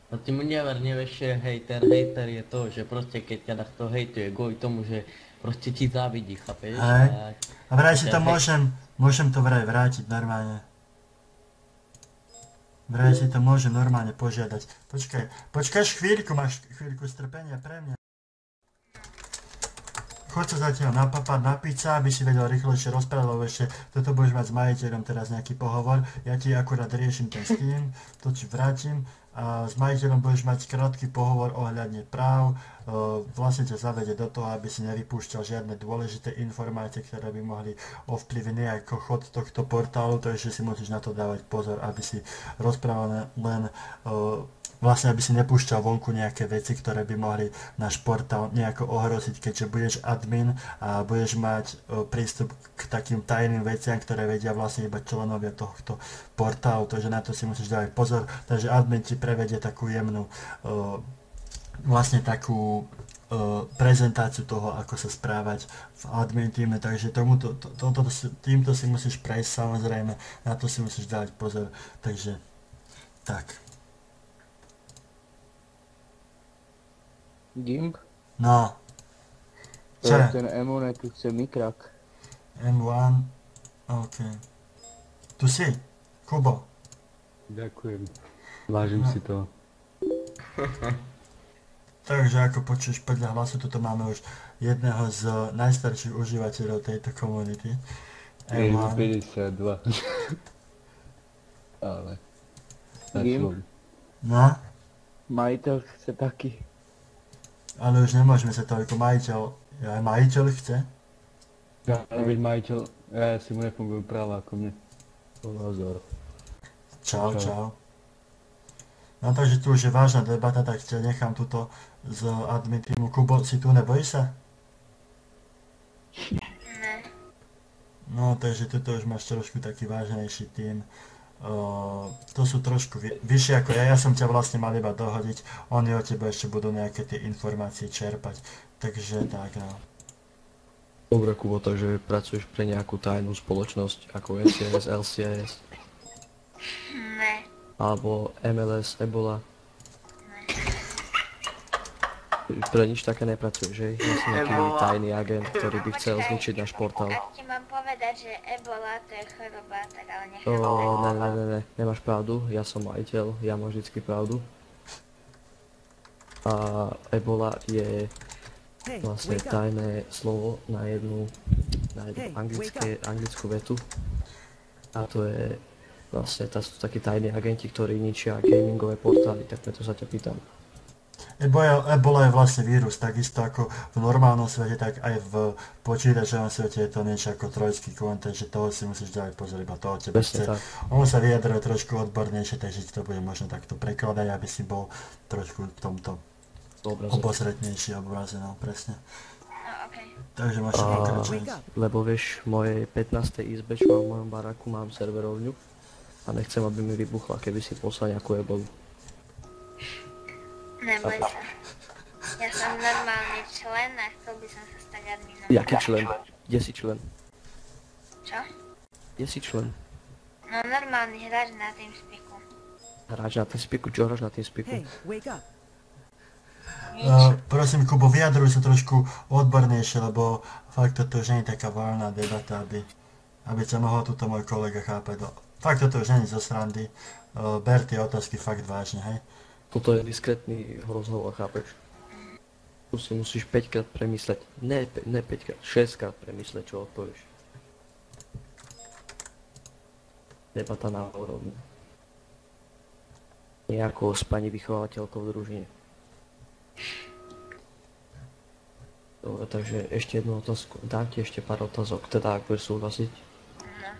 A ty mu nevieš, že hejter je to, že proste keď ťa takto hejtuje kvôli tomu, že proste ti závidí, chápeš? Hej. A vraj si to môžem to vraj vrátiť normálne. Vraj si to môžem normálne požiadať. Počkáš chvíľku, máš chvíľku strpenia pre mňa. Choď sa zatiaľ napapať na pizza, aby si vedel rýchlejšie rozprávať, lebo ešte toto budeš mať s majiteľom teraz nejaký pohovor. Ja ti akurát riešim ten Steam, to ti vrátim a s majiteľom budeš mať krátky pohovor ohľadne práv, vlastne ťa zavede do toho, aby si nevypúšťal žiadne dôležité informácie, ktoré by mohli ovplyvniť nejako chod tohto portálu, takže si musíš na to dávať pozor, aby si rozprával len vlastne aby si nepúšťal vonku nejaké veci, ktoré by mohli náš portál nejako ohroziť, keďže budeš admin a budeš mať prístup k takým tajným veciam, ktoré vedia vlastne iba členovia tohto portálu, takže na to si musíš dávať pozor. Takže admin ti prevedie takú jemnú vlastne takú prezentáciu toho, ako sa správať v admin týme, takže týmto si musíš prejsť, samozrejme, na to si musíš dávať pozor, takže tak. Gimp? No. Čo? Ten M1 tu chce mikrak. M1, OK. Tu si, Kubo. Ďakujem. Vážim si to. Takže ako počuješ podľa hlasu, toto máme už jedného z najstarších užívateľov tejto komunity. Je 52. Ale... Gimp? No, Majiteľ chce taký. ale už nemôžeme sa toľko aj majiteľ chce. Ja, byť majiteľ, ja si mu nefungujú práva ako mne. To názor. Čau. No takže tu už je vážna debata, tak ťa nechám tuto z admin týmu. Kubo, si tu, nebojíš sa? Ne. No, takže tuto už máš trošku taký vážnejší tým. To sú trošku vyššie ako ja som ťa vlastne mal iba dohodiť, oni o tebe ešte budú nejaké tie informácie čerpať, takže tak no. Dobre, Kubo, takže pracuješ pre nejakú tajnú spoločnosť ako NCS, LCS? Ne. Alebo MLS, Ebola? Pre nič také nepracuješ, že? Ja som nejaký tajný agent, ktorý by chcel zničiť náš portál. Ak ti mám povedať, že ebola to je choroba, tak ale nechám. Ne, nemáš pravdu, ja som majiteľ, ja mám vždycky pravdu. A ebola je vlastne tajné slovo na jednu anglickú vetu. A to je vlastne, to sú takí tajní agenti, ktorí ničia gamingové portály, tak preto sa ťa pýtam. Ebola je vlastne vírus, takisto ako v normálnom svete, tak aj v počítačovom svete je to niečo ako trojský kôň, takže toho si musíš dávať pozor, iba toho tebe chce. On sa vyjadruje trošku odbornejšie, takže ti to bude možno takto prekladať, aby si bol trošku v tomto obozretnejší obraze, no presne. Takže máš pokračovať. Lebo vieš, v mojej 15. izbe, čo mám v mojom baráku, mám serverovňu a nechcem, aby mi vybuchla, keby si poslal nejakú ebolu. Neboj sa. Ja som normálny člen a chcel by som sa stať adminom. Jaký člen? Kde si člen? Čo? Kde si člen? No normálny hráč na TeamSpeaku. Hráč na TeamSpeaku? Čo hráš na TeamSpeaku? Hey, wake up. Prosím, Kubo, vyjadruj sa trošku odbornejšie, lebo fakt toto už nie je taká voľná debata, aby ťa mohol tuto môj kolega chápať. Fakt toto už nie je zo srandy. Ber tie otázky fakt vážne, hej? Toto je diskrétny rozhovor, chápeš? Tu si musíš 5 krát premysleť, ne 5 krát, 6 krát premysleť, čo odpovieš. Debata na úrovni. Nejako s pani vychovateľkou v družine. Dobre, takže ešte jednu otázku. Dám ti ešte pár otázok, teda ak budeš súhlasiť. No.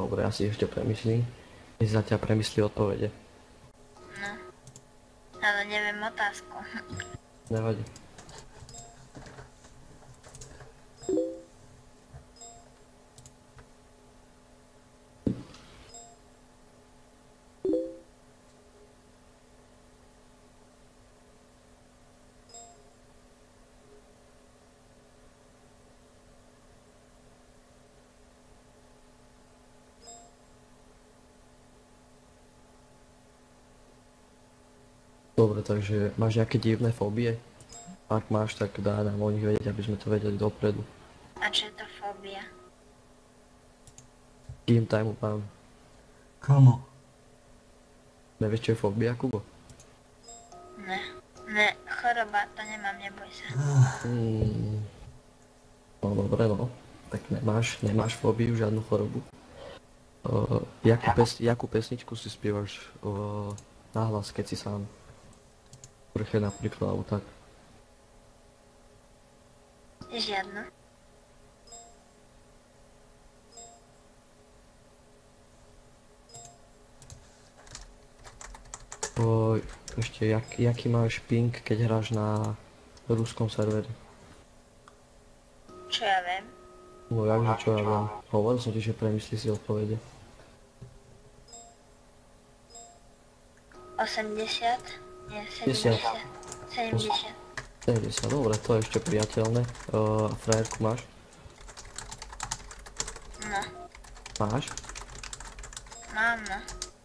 Dobre, ja si ešte premyslím. My zatiaľ premyslí odpovede. No. Ale neviem otázku. Nevadí. Dobre, takže máš nejaké divné fóbie? Ak máš, tak dá nám o nich vedieť, aby sme to vedeli dopredu. A čo je to fóbia? Game time mám. Komu? Nevieš, čo je fóbia, Kubo? Ne. Ne, choroba, to nemám, neboj sa. No dobre, no. Tak nemáš fóbiu, žiadnu chorobu. Jakú pesničku si spievaš nahlas, keď si sám. Vrche napríklad, alebo tak. Žiadno. Ešte, jaký máš ping, keď hráš na ruskom serveri? Čo ja viem? No jakže, čo ja viem. Hovoril som ti, že premyslí si odpovede. 80? Nie, 50. 70. 70, dobre, to je ešte priateľné. Frajerku máš? No, Máš? mám no.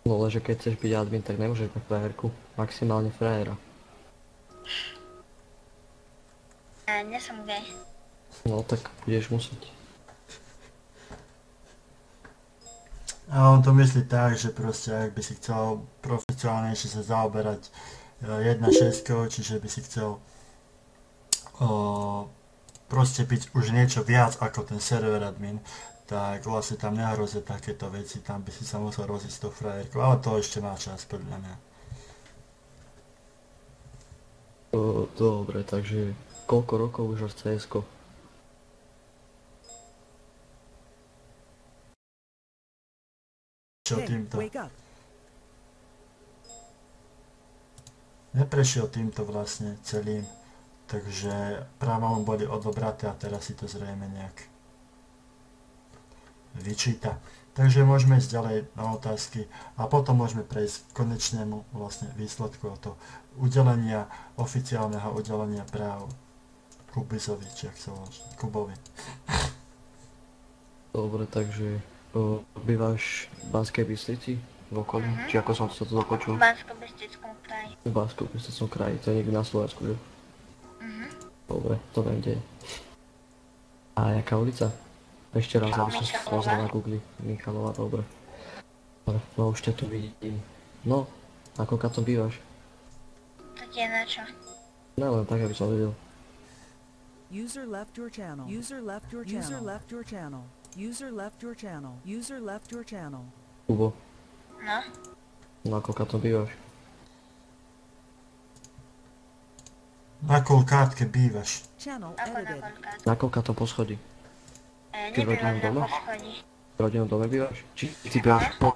No lenže keď chceš byť admin, tak nemôžeš mať frajerku. Maximálne frajera. Ja nie som gay. No tak budeš musieť. A on to myslí tak, že proste ak by si chcel profesionálnejšie sa zaoberať 1.6, čiže by si chcel proste byť už niečo viac ako ten server admin, tak vlastne tam nehrozia takéto veci, tam by si sa musel rozísť s tou frajerkou, ale to ešte má čas podľa mňa. Dobre, takže koľko rokov už v CS-ko? Hey, Týmto. wake up. Neprešiel týmto vlastne celým, takže práva mu boli odobraté a teraz si to zrejme nejak vyčíta. Takže môžeme ísť ďalej na otázky a potom môžeme prejsť k konečnému vlastne výsledku a to udelenia, oficiálneho udelenia práv Kubizovi, či ak sa volá, Kubovi. Dobre, takže bývaš v Banskej Bystrici? V okolí? Či ako som sa to dopočul? V Banskobystrickom kraji. V Banskobystrickom kraji, to je niekde na Slovensku, že? Dobre, to viem, kde je. A jaká ulica? Ešte raz, aby som si pozrel na Google. Michalova, dobre. Dobre, no už ťa tu vidím. No, ako to bývaš? To ti je na čo? No len tak, aby som vedel. User left your channel. User left your channel. User left your channel. User left your channel. User left your channel. Kubo, No, no ako to bývaš? Na koľkátke bývaš? Channel ako na edited. koľkát. Na koľkatom poschodí? Ty v rodinnom Nebývam na dome? poschodí. V rodinnom dome bývaš? Či ty bývaš v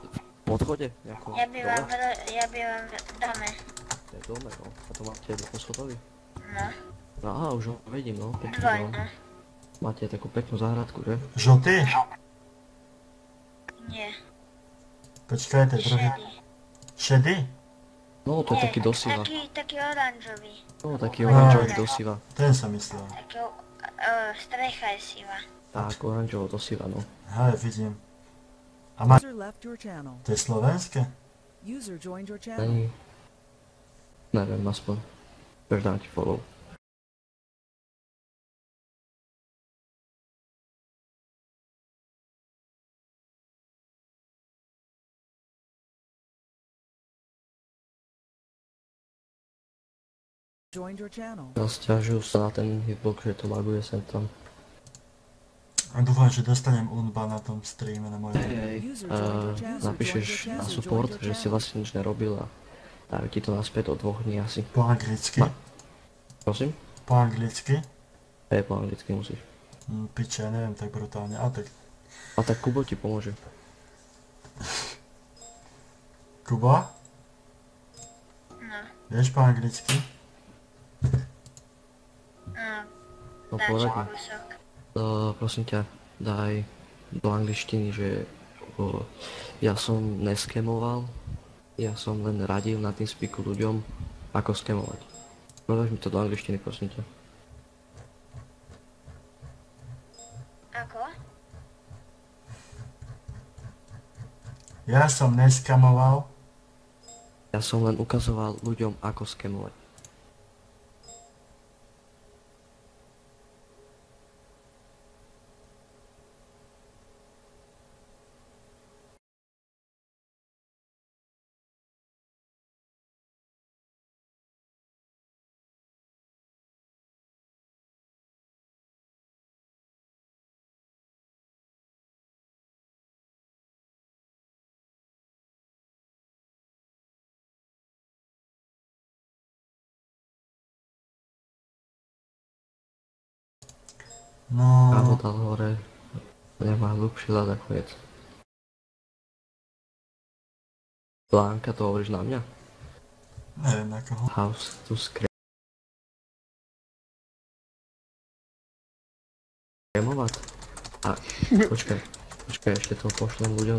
podchode? Jako Ja bývam dole? v dome. To je dome, no. A to máte dvojposchodový? No, Aha, už ho vidím, no. Pekný dvoj, dom. no. Máte takú peknú záhradku, že? Žltý? Nie, Počkajte, druhý. šedý. Šedý? No, to je taký dosiva. Taký oranžový. No, taký oranžový dosiva. Ten som myslel. Taký, strecha je siva. Tak, oranžovo dosiva, no. Hej, vidím. A má... User left your channel. To je slovenské? User joined your channel. Není. Neviem, aspoň. Každá ti follow. Joined your channel. Ja stiažujú sa na ten hitbox, že to laguje sem tam. A dúfam, že dostanem unba na tom streame na mojom. User joined your channel. Napíšeš User na joined support, your že si channel. vlastne nič nerobil a dajú ti to naspäť o 2 dní asi. Po anglicky? Prosím? Po anglicky? Hej, po anglicky musíš. Piče, ja neviem tak brutálne, ale tak... A tak Kubo ti pomôže. Kubo? No, Vieš po anglicky? No dáš poradne. kúsok. Prosím ťa, daj do angličtiny, že ja som neskemoval, ja som len radil na TeamSpeaku ľuďom, ako skemovať. Prelož mi to do angličtiny, prosím ťa. Ako? Ja som neskamoval. Ja som len ukazoval ľuďom, ako skemovať. Kámo No, dal hore. Nemá hlubší ľad ako jec. Blánka, to hovoríš na mňa? neviem na koho. House tu skrémovať. A počkaj, ešte to pošlem ľuďom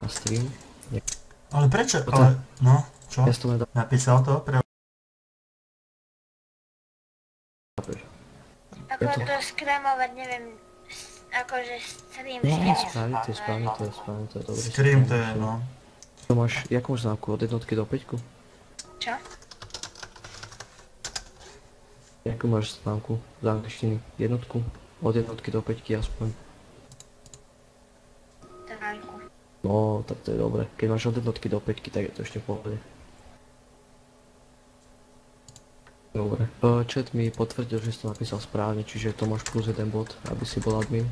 na stream. Ale prečo? Ale, no, čo? Ja som nedal. Napísal to? Ako to skrémovať, neviem, akože stream. Správne, to je dobrý. Scream to je, no. To máš, jakú máš známku? Od jednotky do 5? Čo? Jakú máš známku z angličtiny? Jednotku? Od jednotky do 5 aspoň. Trojku. No, tak to je dobre. Keď máš od jednotky do 5, tak je to ešte v pohode. Dobre. Chat mi potvrdil, že si to napísal správne, čiže to máš plus 1 bod, aby si bol admin.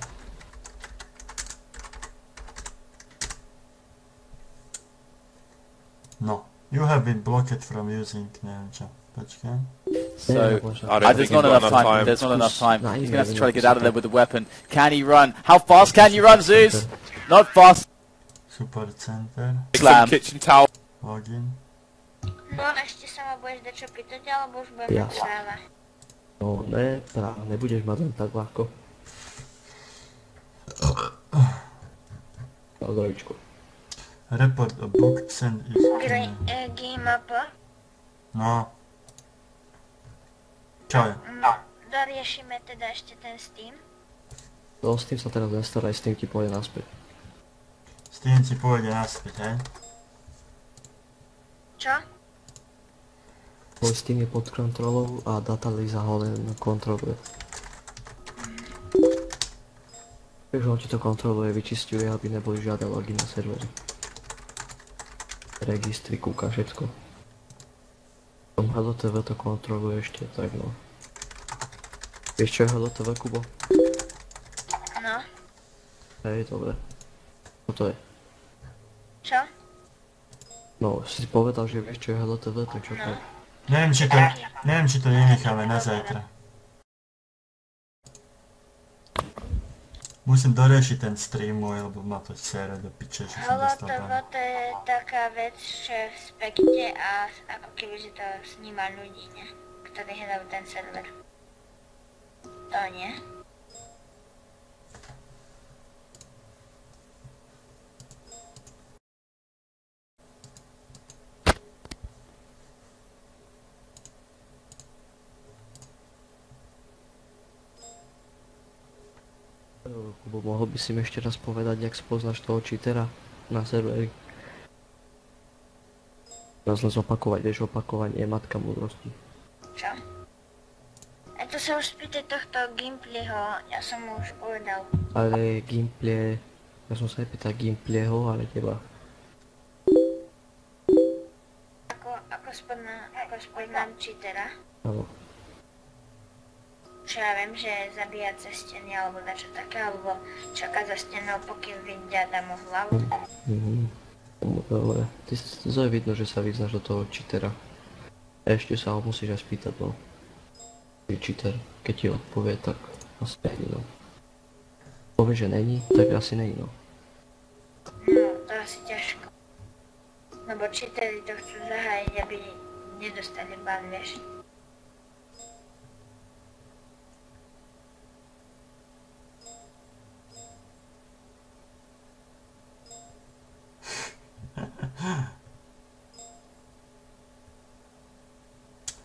No. You have been blocked from using, neviem čo. Počkaj. So, I don't there's think not he's got enough time. time. There's not enough time. Nah, He's he's gonna have to not try to get out of there enough with the weapon. Can he run? How fast can you run, Zeus? Not fast. Support center. Slam. Kitchen towel. Login. No, ešte sa ma budeš dačo pýtať, alebo už budem mať práva. No ne, nebudeš mať len tak ľahko. No, zdravíčko. Report a book send is... Game up. No. Čo je? No, doriešime teda ešte ten Steam. No s tým sa teraz nestaraj, s tým ti pôjde naspäť. S tým ti pôjde naspäť, hej? Čo? Tvoj Steam je pod kontrolou a Datalisa ho len kontroluje. Takže on ti to kontroluje, vyčisťuje, aby neboli žiadne logy na serveri. Registry, kúka, všetko. Tom HLTV to kontroluje ešte, tak no. Vieš čo je HLTV, Kubo? No. Hej, dobre. Čo to je? Čo? No, si povedal, že vieš čo je HLTV, tak čo to je? Neviem, či to nenecháme na zajtra. Musím doriešiť ten stream môj, lebo ma to sere do piče, že som dostal HLTV tam. to je taká vec, že v spekte a ako keby si to sníma ľudí, ne? Ktorí hrajú ten server. To nie? Kubo, mohol by si mi ešte raz povedať, jak spoznáš toho cheatera na serveri? Nás len zopakovať, vieš, opakovanie je matka múdrosti. Čo? A to sa už spýtaj tohto Gimplyho, ja som mu už povedal. Ale Gimple... Ja som sa nepýtal Gimpleho, ale teba. Ako spoznám cheatera? Áno. Čo ja viem, že zabíja cez steny alebo dačo také, alebo čaká za stenou, pokým vidia, dá mu hlavu. Dobre, to je vidno, že sa vyznáš do toho cheatera. Ešte sa ho musíš aj spýtať, no. Je cheater, keď ti odpovie, tak asi není, no. Povie, že není, tak asi není, no. No, to asi ťažko. Lebo cheateri to chcú zahájiť, aby nedostali ban, vieš.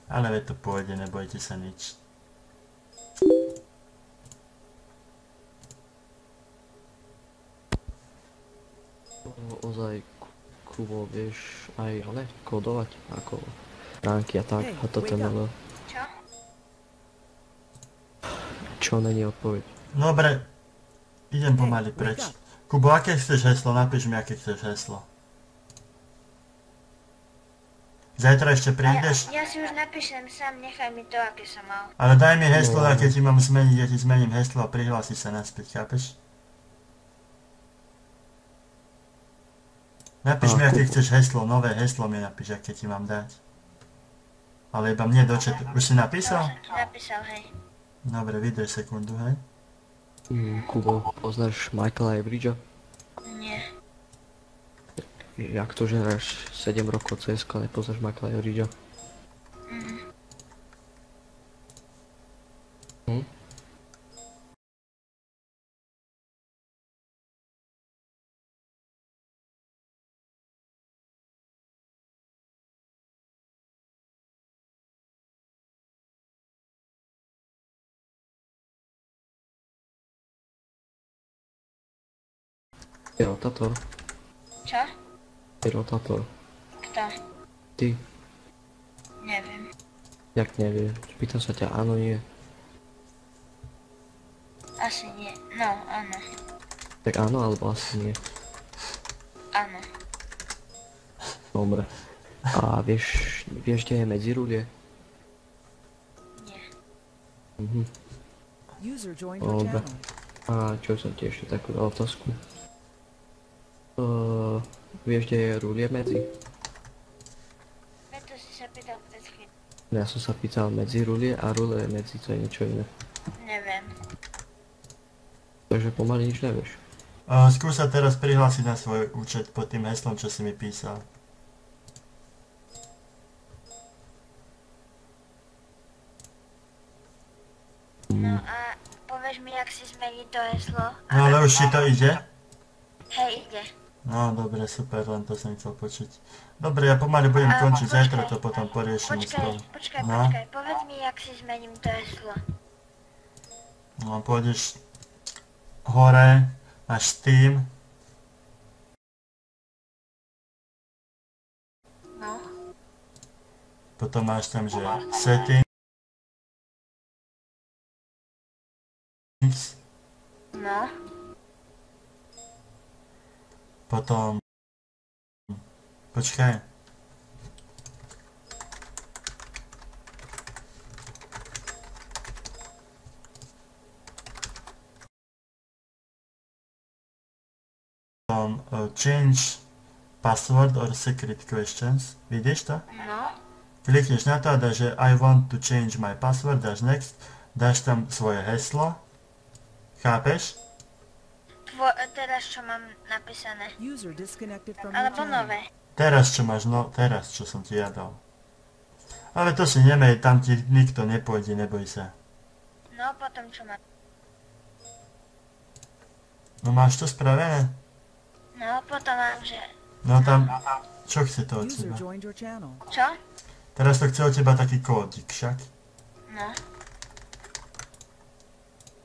Ale veď to pôjde, nebojte sa nič. Ozaj, Kubo, vieš aj kódovať, ako stránky a tak, HTML. Čo? Čo není odpoveď? Dobre, idem pomaly preč. Kubo, aké chceš heslo? Napíš mi, aké chceš heslo. Zajtra ešte prídeš? Ja si už napíšem sám, nechaj mi to, aké som mal. Ale daj mi heslo, a keď ti mám zmeniť, ja ti zmením heslo a prihlási sa naspäť, chápeš? Napíš mi, aké chceš heslo, nové heslo mi napíš, aké ti mám dať. Ale iba mne do chatu. Už si napísal? Napísal, hej. Dobre, vydaj sekundu, hej. Kubo, poznáš Michaela Everidgea? Nie. Jak to, že hráš 7 rokov CSK, nepoznáš Michaela Everidgea? Je rotátor? Čo? Je rotátor. Kto? Ty, Neviem. jak nevieš? Pýtam sa ťa, áno, nie. Asi nie. No, áno. Tak áno, alebo asi nie. Áno. Dobre. A vieš, kde je medzirulie? Nie. User joined your Dobre. channel. A čo som ti ešte takú dal otázku? Vieš, kde je rulie medzi? Preto si sa pýtal pred chvíľou. Ja som sa pýtal medzi rulie a rule medzi, to je niečo iné. Neviem. Takže pomaly nič nevieš. Skús sa teraz prihlásiť na svoj účet pod tým heslom, čo si mi písal. No a povieš mi, jak si zmení to heslo? No ale už ti to ide? Hej, ide. No dobre, super, len to som chcel počuť. Dobre, ja pomaly budem končiť, zajtra to potom poriešim spolu. Počkaj, No, povedz mi, jak si zmením to heslo. no pôjdeš hore, máš Steam, No. potom máš tam, že Settings, No. potom... Počkaj. Potom change password or secret questions. Vidíš to? No. Klikneš na to a dáš, že I want to change my password, dáš next, dáš tam svoje heslo. Chápeš? Teraz čo mám napísané. User disconnected from your Alebo channel. nové. Teraz čo máš, no teraz čo som ti ja dal. Ale to si nemej, tam ti nikto nepôjde, neboj sa. No, potom čo mám. No máš to spravené? No, potom mám, že... No tam, čo chce to od User teba? joined your channel. Čo? Teraz to chce od teba taký kódik však. No.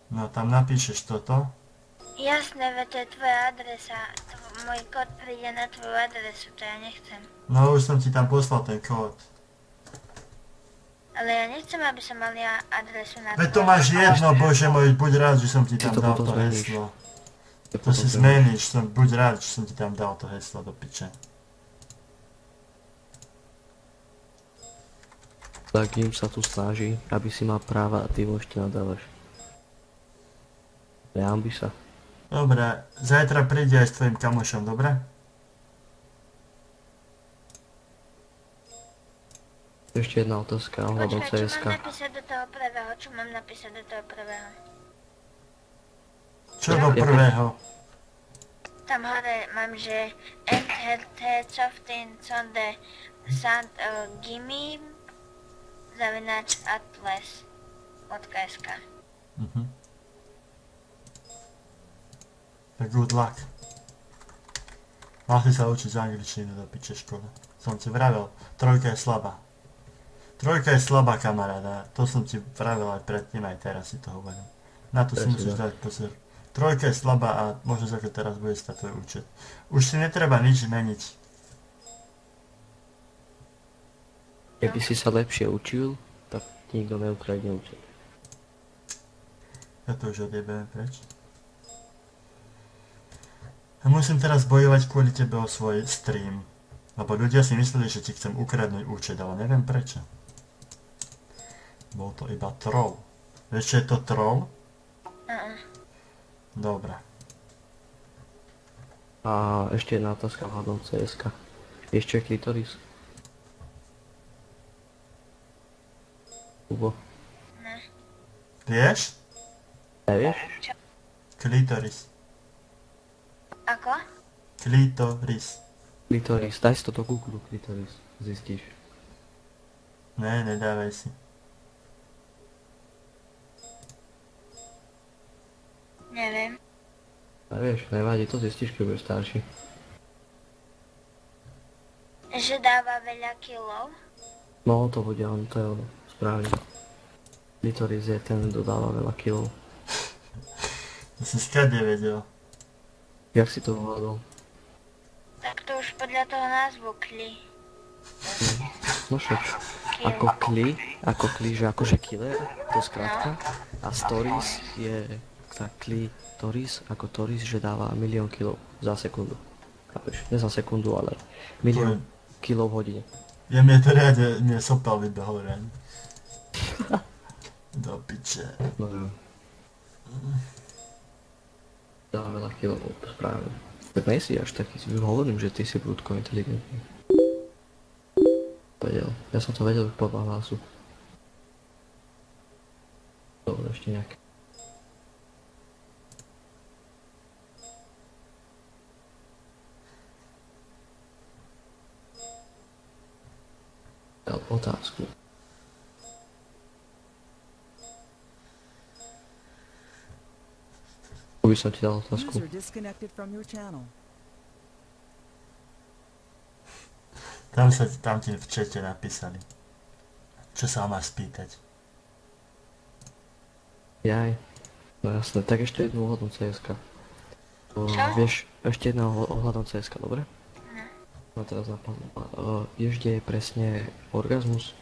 No tam napíšeš toto. Jasné, veď to je tvoja adresa. Môj kód príde na tvoju adresu, to ja nechcem. No už som ti tam poslal ten kód. Ale ja nechcem, aby som mal ja adresu na Veď to máš jedno, bože môj, buď rád, že som ti Ty tam to dal potom to zmeníš. heslo. To To si zmeníš, buď rád, že som ti tam dal to heslo do piče. Tak im sa tu snaží, aby si mal práva a ty mu ešte nadávaš. Nehambi sa. Dobre, zajtra príde aj s tvojim kamošom, dobre? Ešte jedna otázka ohľadom Počkaj, čo CSK. mám napísať do toho prvého? Čo mám napísať do toho prvého? Čo do prvého? Tam hore mám, že Softin Sonde Sant Gimim zavinač atlas.sk. Tak good luck. Mal si sa učiť angličtinu do piče škole. Som ti vravel, trojka je slabá. Trojka je slabá, kamaráda. To som ti vravel aj predtým, aj teraz si to hovorím. Na to si musíš dať pozor. Trojka je slabá a možno za to teraz bude stať tvoj účet. Už si netreba nič meniť. Keby si sa lepšie učil, tak ti nikto neukradne účet. Ja to už odjebem preč. A musím teraz bojovať kvôli tebe o svoj stream. Lebo ľudia si mysleli, že ti chcem ukradnúť účet, ale neviem prečo. Bol to iba troll. Vieš, čo je to troll? Dobre. A ešte jedna otázka ohľadom CSK. Vieš čo je klitoris? Kubo? Ne. Vieš? Nevieš? Klitoris. Ako? Klitoris. Klitoris, daj si to do Google, klitoris, zistíš. Ne, nedávaj si. Neviem. Nevieš, nevadí, to zistíš, keď budeš starší. Že dáva veľa kilov? No, to bude on, to je ono, správne. Klitoris je ten, kto dáva veľa kilov. To si skade vedel. Jak si to hľadol? Tak to už podľa toho názvu kli. No však, ako kli, že akože killer, to je skrátka. A stories je tak klitoris, ako toris, že dáva 1 000 000 kilov za sekundu. Chápeš? Ne za sekundu, ale 1 000 000 kilov v hodine. Ja mi to riade, mne sopal vybehol reň. Do piče. No jo. Dáva veľa kilov, správne. Tak nejsi až taký, hovorím, že ty si prudko inteligentný. Vedel, ja som to vedel podľa hlasu. Dobre, ešte nejaké. Dal otázku. By som ti dal otázku. User disconnected from your channel. Tam ti v čete napísali. Čo sa má spýtať? Jaj. No jasné, tak ešte jednu ohľadom CSK. Vieš, ešte jedna ohľadom CSK, dobre? No teraz napadlo. Vieš, kde je presne orgazmus?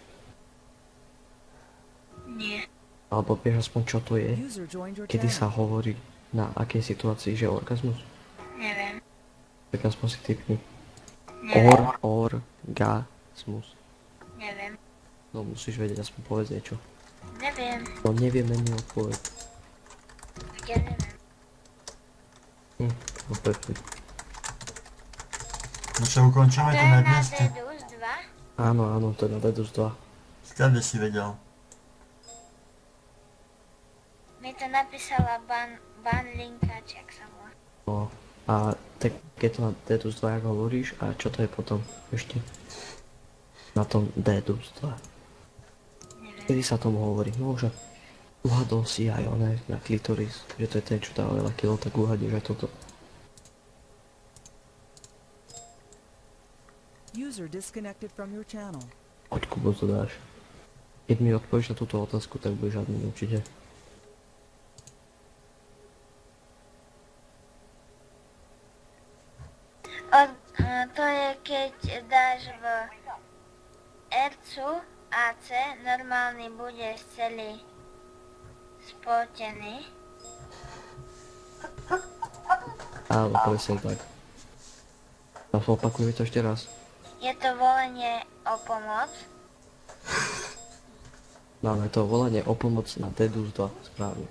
Nie. Alebo vieš aspoň čo to je? User joined your Kedy sa channel. hovorí na akej situácii, že je orgazmus? Neviem. Tak aspoň si typni. Neviem. Orgazmus. Neviem. No musíš vedieť, aspoň povedz niečo. Neviem. No nevieme, neodpoveď. Tak ja neviem. No pekne. No čo, ukončíme To to je na na dnes? Dedus 2? Áno, to je na Dedus 2. Skade si vedel? Mi to napísala Ban Linkač, jak sa volá. No, a tak keď to na Dedus 2 jak hovoríš, a čo to je potom ešte? Na tom Dedus 2. Neviem. Kedy sa tomu hovorí? No že uhadol si aj oné na klitoris, že to je ten, čo dáva veľa kilo, tak uhadíš aj toto. User disconnected from your channel. Poď Kubo, to dáš. Keď mi odpovieš na túto otázku, tak budeš admin určite. To je keď dáš v RCU AC, normálny bude celý spotený. Áno, presne tak. A opakujeme to ešte raz. Je to volenie o pomoc. Máme to volanie o pomoc na Dedus 2, správne.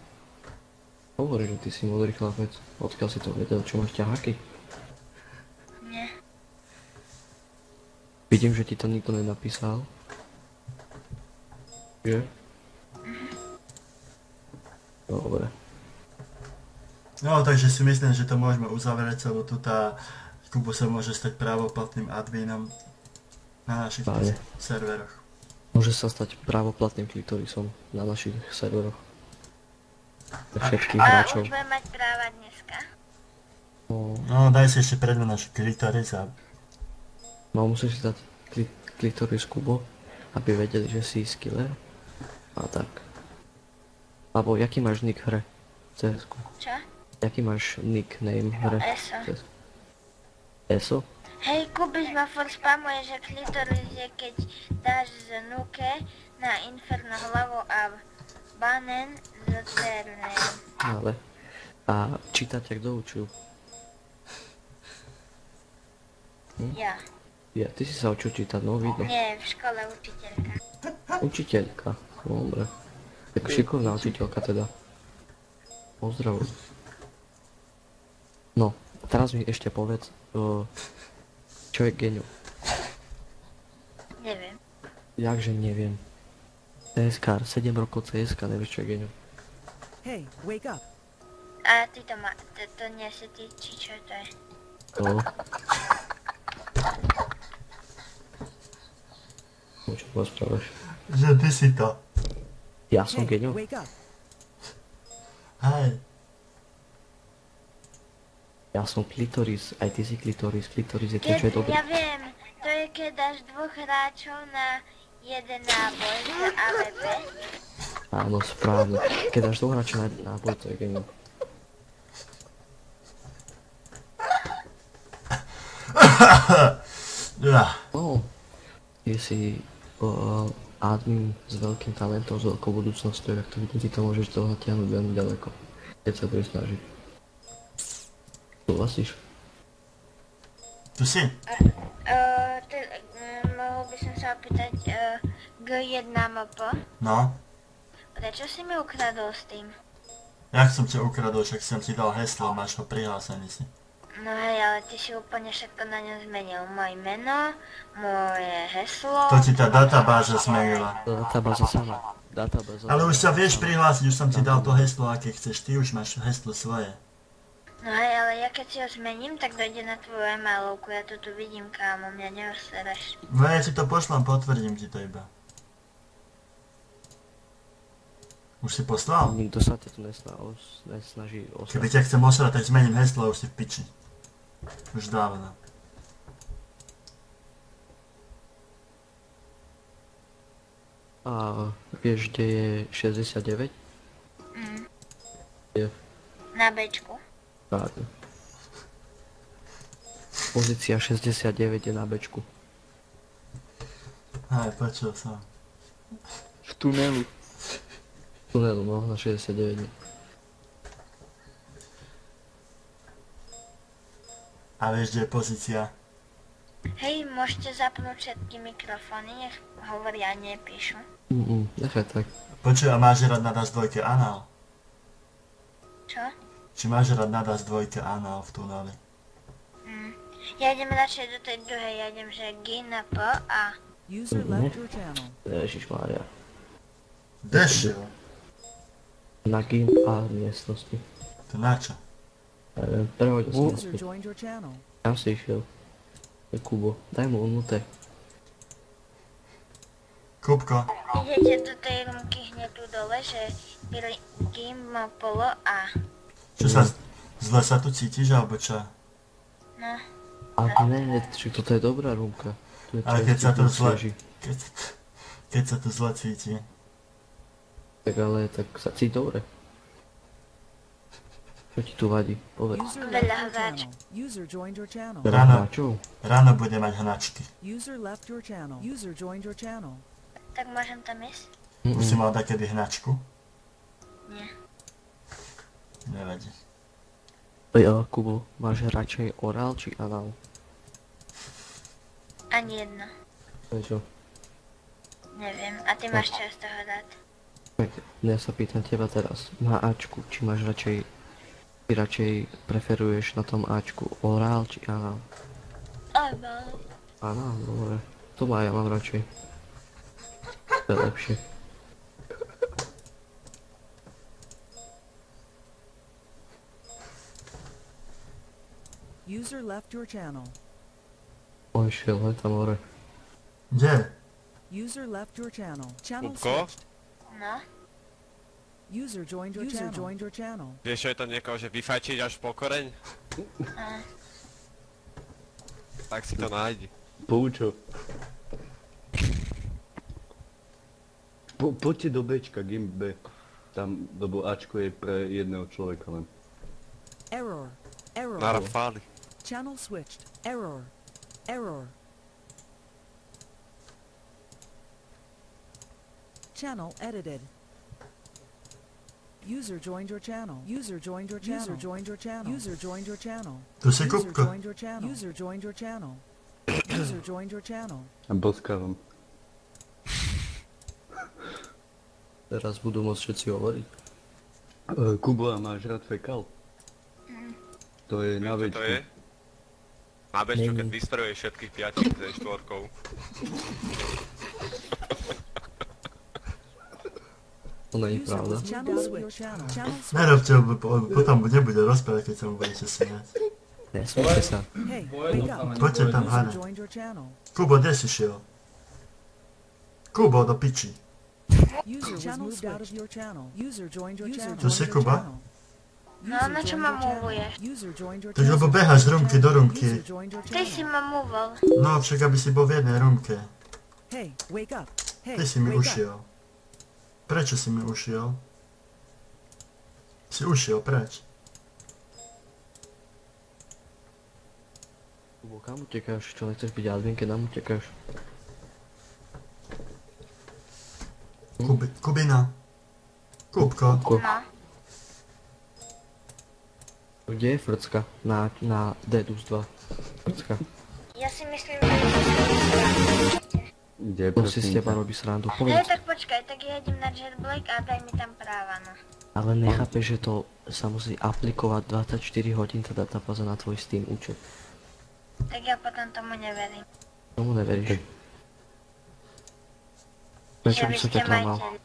Hovorí, že ty si modrý chlapec. Odkiaľ si to vedel, čo máš ťaháky? Nie. Vidím, že ti to nikto nenapísal. Že? Dobre. No, takže si myslím, že to môžeme uzavrieť, lebo tu Kubo sa môže stať právoplatným adminom na našich Páne. serveroch. Môže sa stať právoplatným klitorisom na našich serveroch. Pre všetkých Ale hráčov. už budem mať práva dneska. No, daj si ešte predme náš klitoris a... No, musíš si dať klitoris Kubo, aby vedeli, že si skiller. A tak. Alebo, jaký máš nick v hre? CS-ku. Čo? Jaký máš nickname v hre? ESO. ESO? Hej, Kubis ma furt spamuje, že klitoris je keď dáš z nuke na inferno hlavu a banen z cerné. Ale. A čítať, jak doučil. Ja. Ja, ty si sa učil čítať, no vidno. Nie, v škole učiteľka. Učiteľka, no dobre. Tak šikovná učiteľka teda. Pozdravuj. No, teraz mi ešte povedz, čo je geňo? Neviem. Jakže neviem. CSK, 7 rokov CSK, nevieš čo je Geňo. Hey, wake up. A ty to má, to nie si ty, či čo to je? No. O čo rozprávaš? Že ty si to. Ja som Hey, Geňo? wake up. Hej. Ja som klitoris, aj ty si klitoris, klitoris je to, čo je dobré. Ja viem, to je keď dáš dvoch hráčov na jeden náboj z AVP. Áno, správne. Keď dáš dvoch hráčov na náboj, to je Geňo. Ja. No, ty si admin s veľkým talentom, s veľkou budúcnosťou, tak to vidím, ty to môžeš toho natiahnuť veľmi ďaleko, keď sa budeš snažiť. Súhlasíš? Tu si? Mohol by som sa opýtať, G1MP, No. prečo si mi ukradol s tým? Jak som ťa ukradol, však som ti dal heslo, máš ho prihlásený si. No hej, ale ty si úplne všetko na ňom zmenil. Moje meno, moje heslo. To ti tá databáza zmenila. Databáza sama. Databáza. Ale už sa vieš prihlásiť, už som ti dal to heslo, aké chceš, ty už máš heslo svoje. No hej, ale ja keď si ho zmením, tak dojde na tvoju e-mailovku, ja to tu vidím, kámo, mňa neosereš. No ja ti to pošlám, potvrdím ti to iba. Už si poslal? Nikto sa ťa tu nesnaží osrať. Keby ťa chcem osrať, tak zmením heslo a už si v piči. Už dávno. A vieš, kde je 69? Je. Na Bčku. Správne. Pozícia 69 je na Bčku. Hej, počul som. V tunelu. Tunelu, no, na 69. A vieš, kde je pozícia? Hej, môžete zapnúť všetky mikrofóny, nech hovoria, nepíšu. Nechaj tak. Počuj, a máš rád na DAS 2 anál? Čo? Či máš rád na DAS 2 anál v tuneli? Ja idem radšej do tej druhej, ja idem, že GNP a... User left your channel. Ježišmária. Deš? Na gym a miestnosti. To na čo? Neviem, prehoď sa User naspäť. joined your channel. Tam si išiel. To je Kubo, daj mu unuté. Kupko, Idete do tej rumky hneď tu dole, že GNP a... čo sa zle sa tu cítiš, alebo čo? No, A ne, či toto je dobrá rúmka. Tu je Ale keď sa to zle... svieži. Keď sa tu zle cíti. Tak ale, tak sa cíti dobre. Čo ti tu vadí? Povedz. User Veľa left your hráč. channel. User joined your channel. Ráno. Hráčov? Ráno bude mať hnačky. User left your channel. User joined your channel. tak môžem tam ísť? Už si mal takedy hnačku? Nie. Nevadí. Kubo, máš radšej orál či anál? Ani jedno. Prečo? Neviem. A ty máš čo z toho dať? Tak, ja sa pýtam teba teraz. Na Ačku, či máš radšej... Ty radšej preferuješ na tom Ačku orál či anál? Áno. Anál, dobre. To má ja mám radšej. To je lepšie. User left your channel. On šiel, hej, tam hore. Kde? User left your channel. Channel Kupko? switched. No. User joined your channel. User joined your channel. Vieš, čo je to niekoho, že vyfajčiť až po koreň? Tak si to nájdi. Poučo. Poďte do Bčka, Gimp B. Tam, lebo Ačko je pre jedného človeka len. Error. Error. Na Rafáli. Channel switched. Error. Error. Channel edited. User joined your channel. User joined your channel. User joined your channel. User joined your channel. Tu si User Kupko. joined your channel. User joined your channel. User joined your channel. A boskávam. Teraz budú môcť všetci hovoriť. Kubo, a máš rád fekal? To je na Vieš, čo to Bčku. je? Na Bčku, keď Není. vysprejuješ všetkých 5 ze 4. To není User pravda. was channel switched. Channel switched. Nerobte, lebo potom nebude rozprávať, keď sa mu budete smiať. Nesmíte sa. Hey, wake up. Poďte tam, User Hane. joined your channel. Kubo, kde si šiel? Kubo, do piči. User was moved out of your channel. User joined your channel. Tu si, Kuba? No, na čo ma múvuješ? User joined your Tak channel. lebo beháš z rumky do rumky. User joined your Ty si channel. ma múval. No, však aby si bol v jednej rumke. Hey, wake up. Hey, Ty si mi wake up. ušiel. Prečo si mi ušiel? Si ušiel, preč? Kubo, kam utekáš? Čo, nechceš byť admin, keď nám utekáš? Kubina. Kubko. No. Kde je frcka? Na D2. Frcka. Ja si myslím, že... Kde On si prosím z teba ťa? robí srandu. Hej, Povedz. tak počkaj, tak ja idem na Jetblack a daj mi tam práva, no. Ale nechápeš, že to sa musí aplikovať 24 hodín tá databáza na tvoj Steam účet. Tak ja potom tomu neverím. Tomu neveríš. Prečo Že by vy som ste ťa klamal? majiteľ.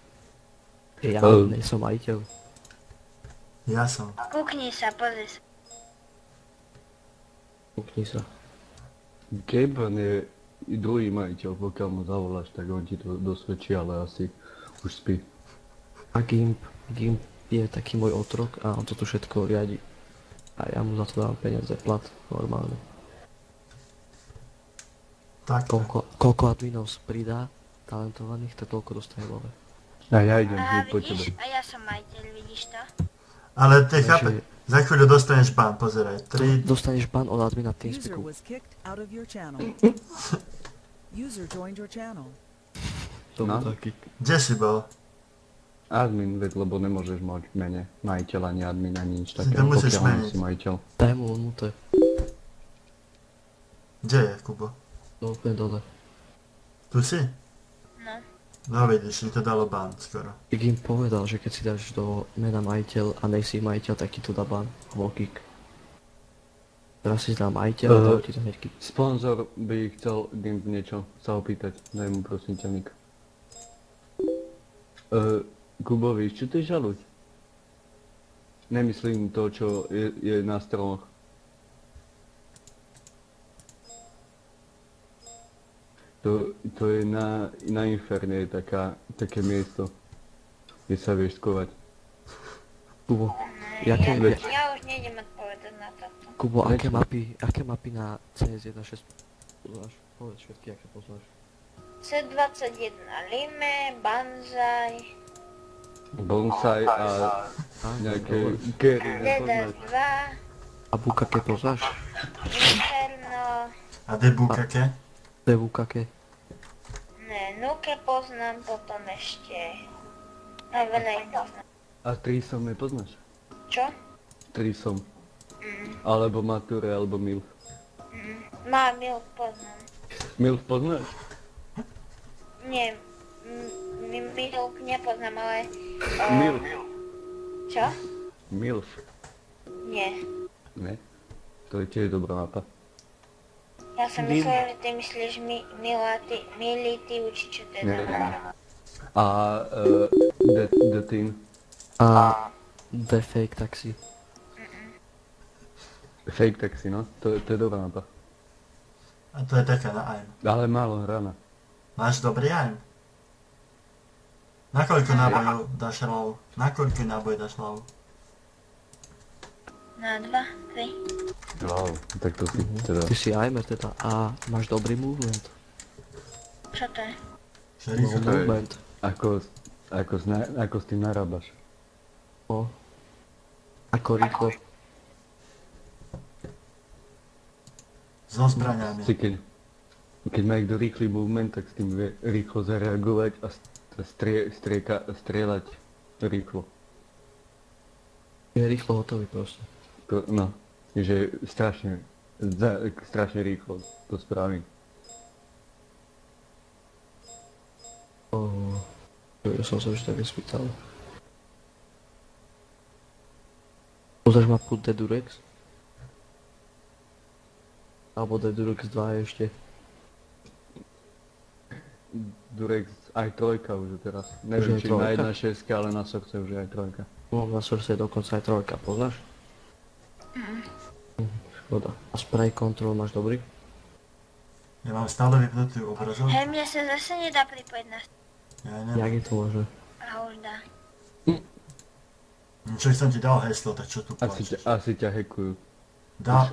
Ja nie som majiteľ. Ja som. Kúkni sa, pozri sa. Kúkni sa. Gaben je i druhý majiteľ, pokiaľ mu zavoláš, tak on ti to dosvedčí, ale asi už spí. A Gimp je taký môj otrok a on toto všetko riadi. A ja mu za to dám peniaze, plat, normálne. Tak. Koľko adminov pridá talentovaných, tak toľko dostane love. A ja idem Aha, hneď po tebe. vidíš? A ja som majiteľ, vidíš to? Ale ty Takže- chápe, za chvíľu dostaneš ban, pozeraj. 3, Dostaneš ban od admina User TeamSpeaku. was kicked out of your channel. User joined your channel. To No. bol taký. kde si bol? Admin, veď, lebo nemôžeš mať v mene majiteľ ani admin ani nič Si také, to musíš pokiaľ nie meniť. si majiteľ. Daj mu unmute. Kde je, Kubo? No úplne dole. Tu si? No. No vidíš, mi to dalo ban skoro. Gimp povedal, že keď si dáš do mena majiteľ a nejsi majiteľ, tak ti to dá ban. Alebo kick. Teraz si dá majiteľ a dá ti to hneď kick. Sponzor by chcel Gimp niečo sa opýtať, daj mu prosím ťa Nik. Kubo, víš, čo to je žaluď? Nemyslím to, čo je na stromoch. To je na Inferne, je také miesto, kde sa vieš skovať. Kubo, Ja, jaké, ja už nejdem odpovedať na toto. Kubo, aké mapy na CS1.6 poznáš? Povedz všetky, aké poznáš. C21 Lime, Banzai, Bonsai a nejaké Gary nepoznáš. DD2, A Bukake poznáš? Inferno, A debukake? Bukake. ne, Nuke poznám, potom ešte... No veľa ich poznám. A Trisom nepoznáš? Čo? Trisom. Alebo Mature, alebo Milf. Má Milk poznám. Milf poznáš? Nie, Milk nepoznám, ale... Milf. Čo? Milf. Nie. Ne? To je tiež dobrá mapa. Ja som myslel, že ty myslíš Mility uči, čo to je Nie. za... A The Team. A The Fake Taxi. Fake Taxi, no. To je dobrá mapa. A to je taká na aim. Ale málo hraná. Máš dobrý aim? Na koľko nábojov dáš low? Na koľko náboj dáš low? Na 2, 3. Wow, tak to si teda... Ty si aimer teda a máš dobrý movement. Čo to je? Že No, rýchlo. movement. Ako s tým narábaš. No. Ako rýchlo. So zbraniami. Keď má niekto rýchly movement, tak s tým vie rýchlo zareagovať a strieľať rýchlo. Je rýchlo hotový proste. No, že strašne rýchlo to spraví. Ja som sa už také spýtal. Pozrieš mapu Dedurex? Alebo Dedurex 2 je ešte. Durex aj trojka už je teraz. Už Neviem, je či na trojka? 1.6, ale na Source už je aj trojka. No, na Source je dokonca aj trojka, poznáš? Škoda. A spray control máš dobrý? Ja mám stále vypnutý obrazok. Hej, mne sa zase nedá pripojiť na... Ja Jak neviem. je to možné? A už dá. Čo som ti dal heslo, tak čo tu plačeš? Asi ťa hackujú. Dá,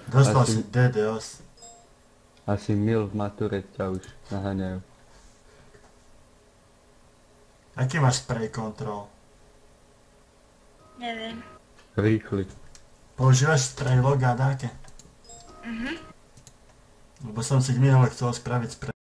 dostal si DDoS. Asi mil v mature ťa už naháňajú. Aký máš spray control? Neviem. Rýchly. Používaš spray log a dáke? Lebo som si minule chcel spraviť spray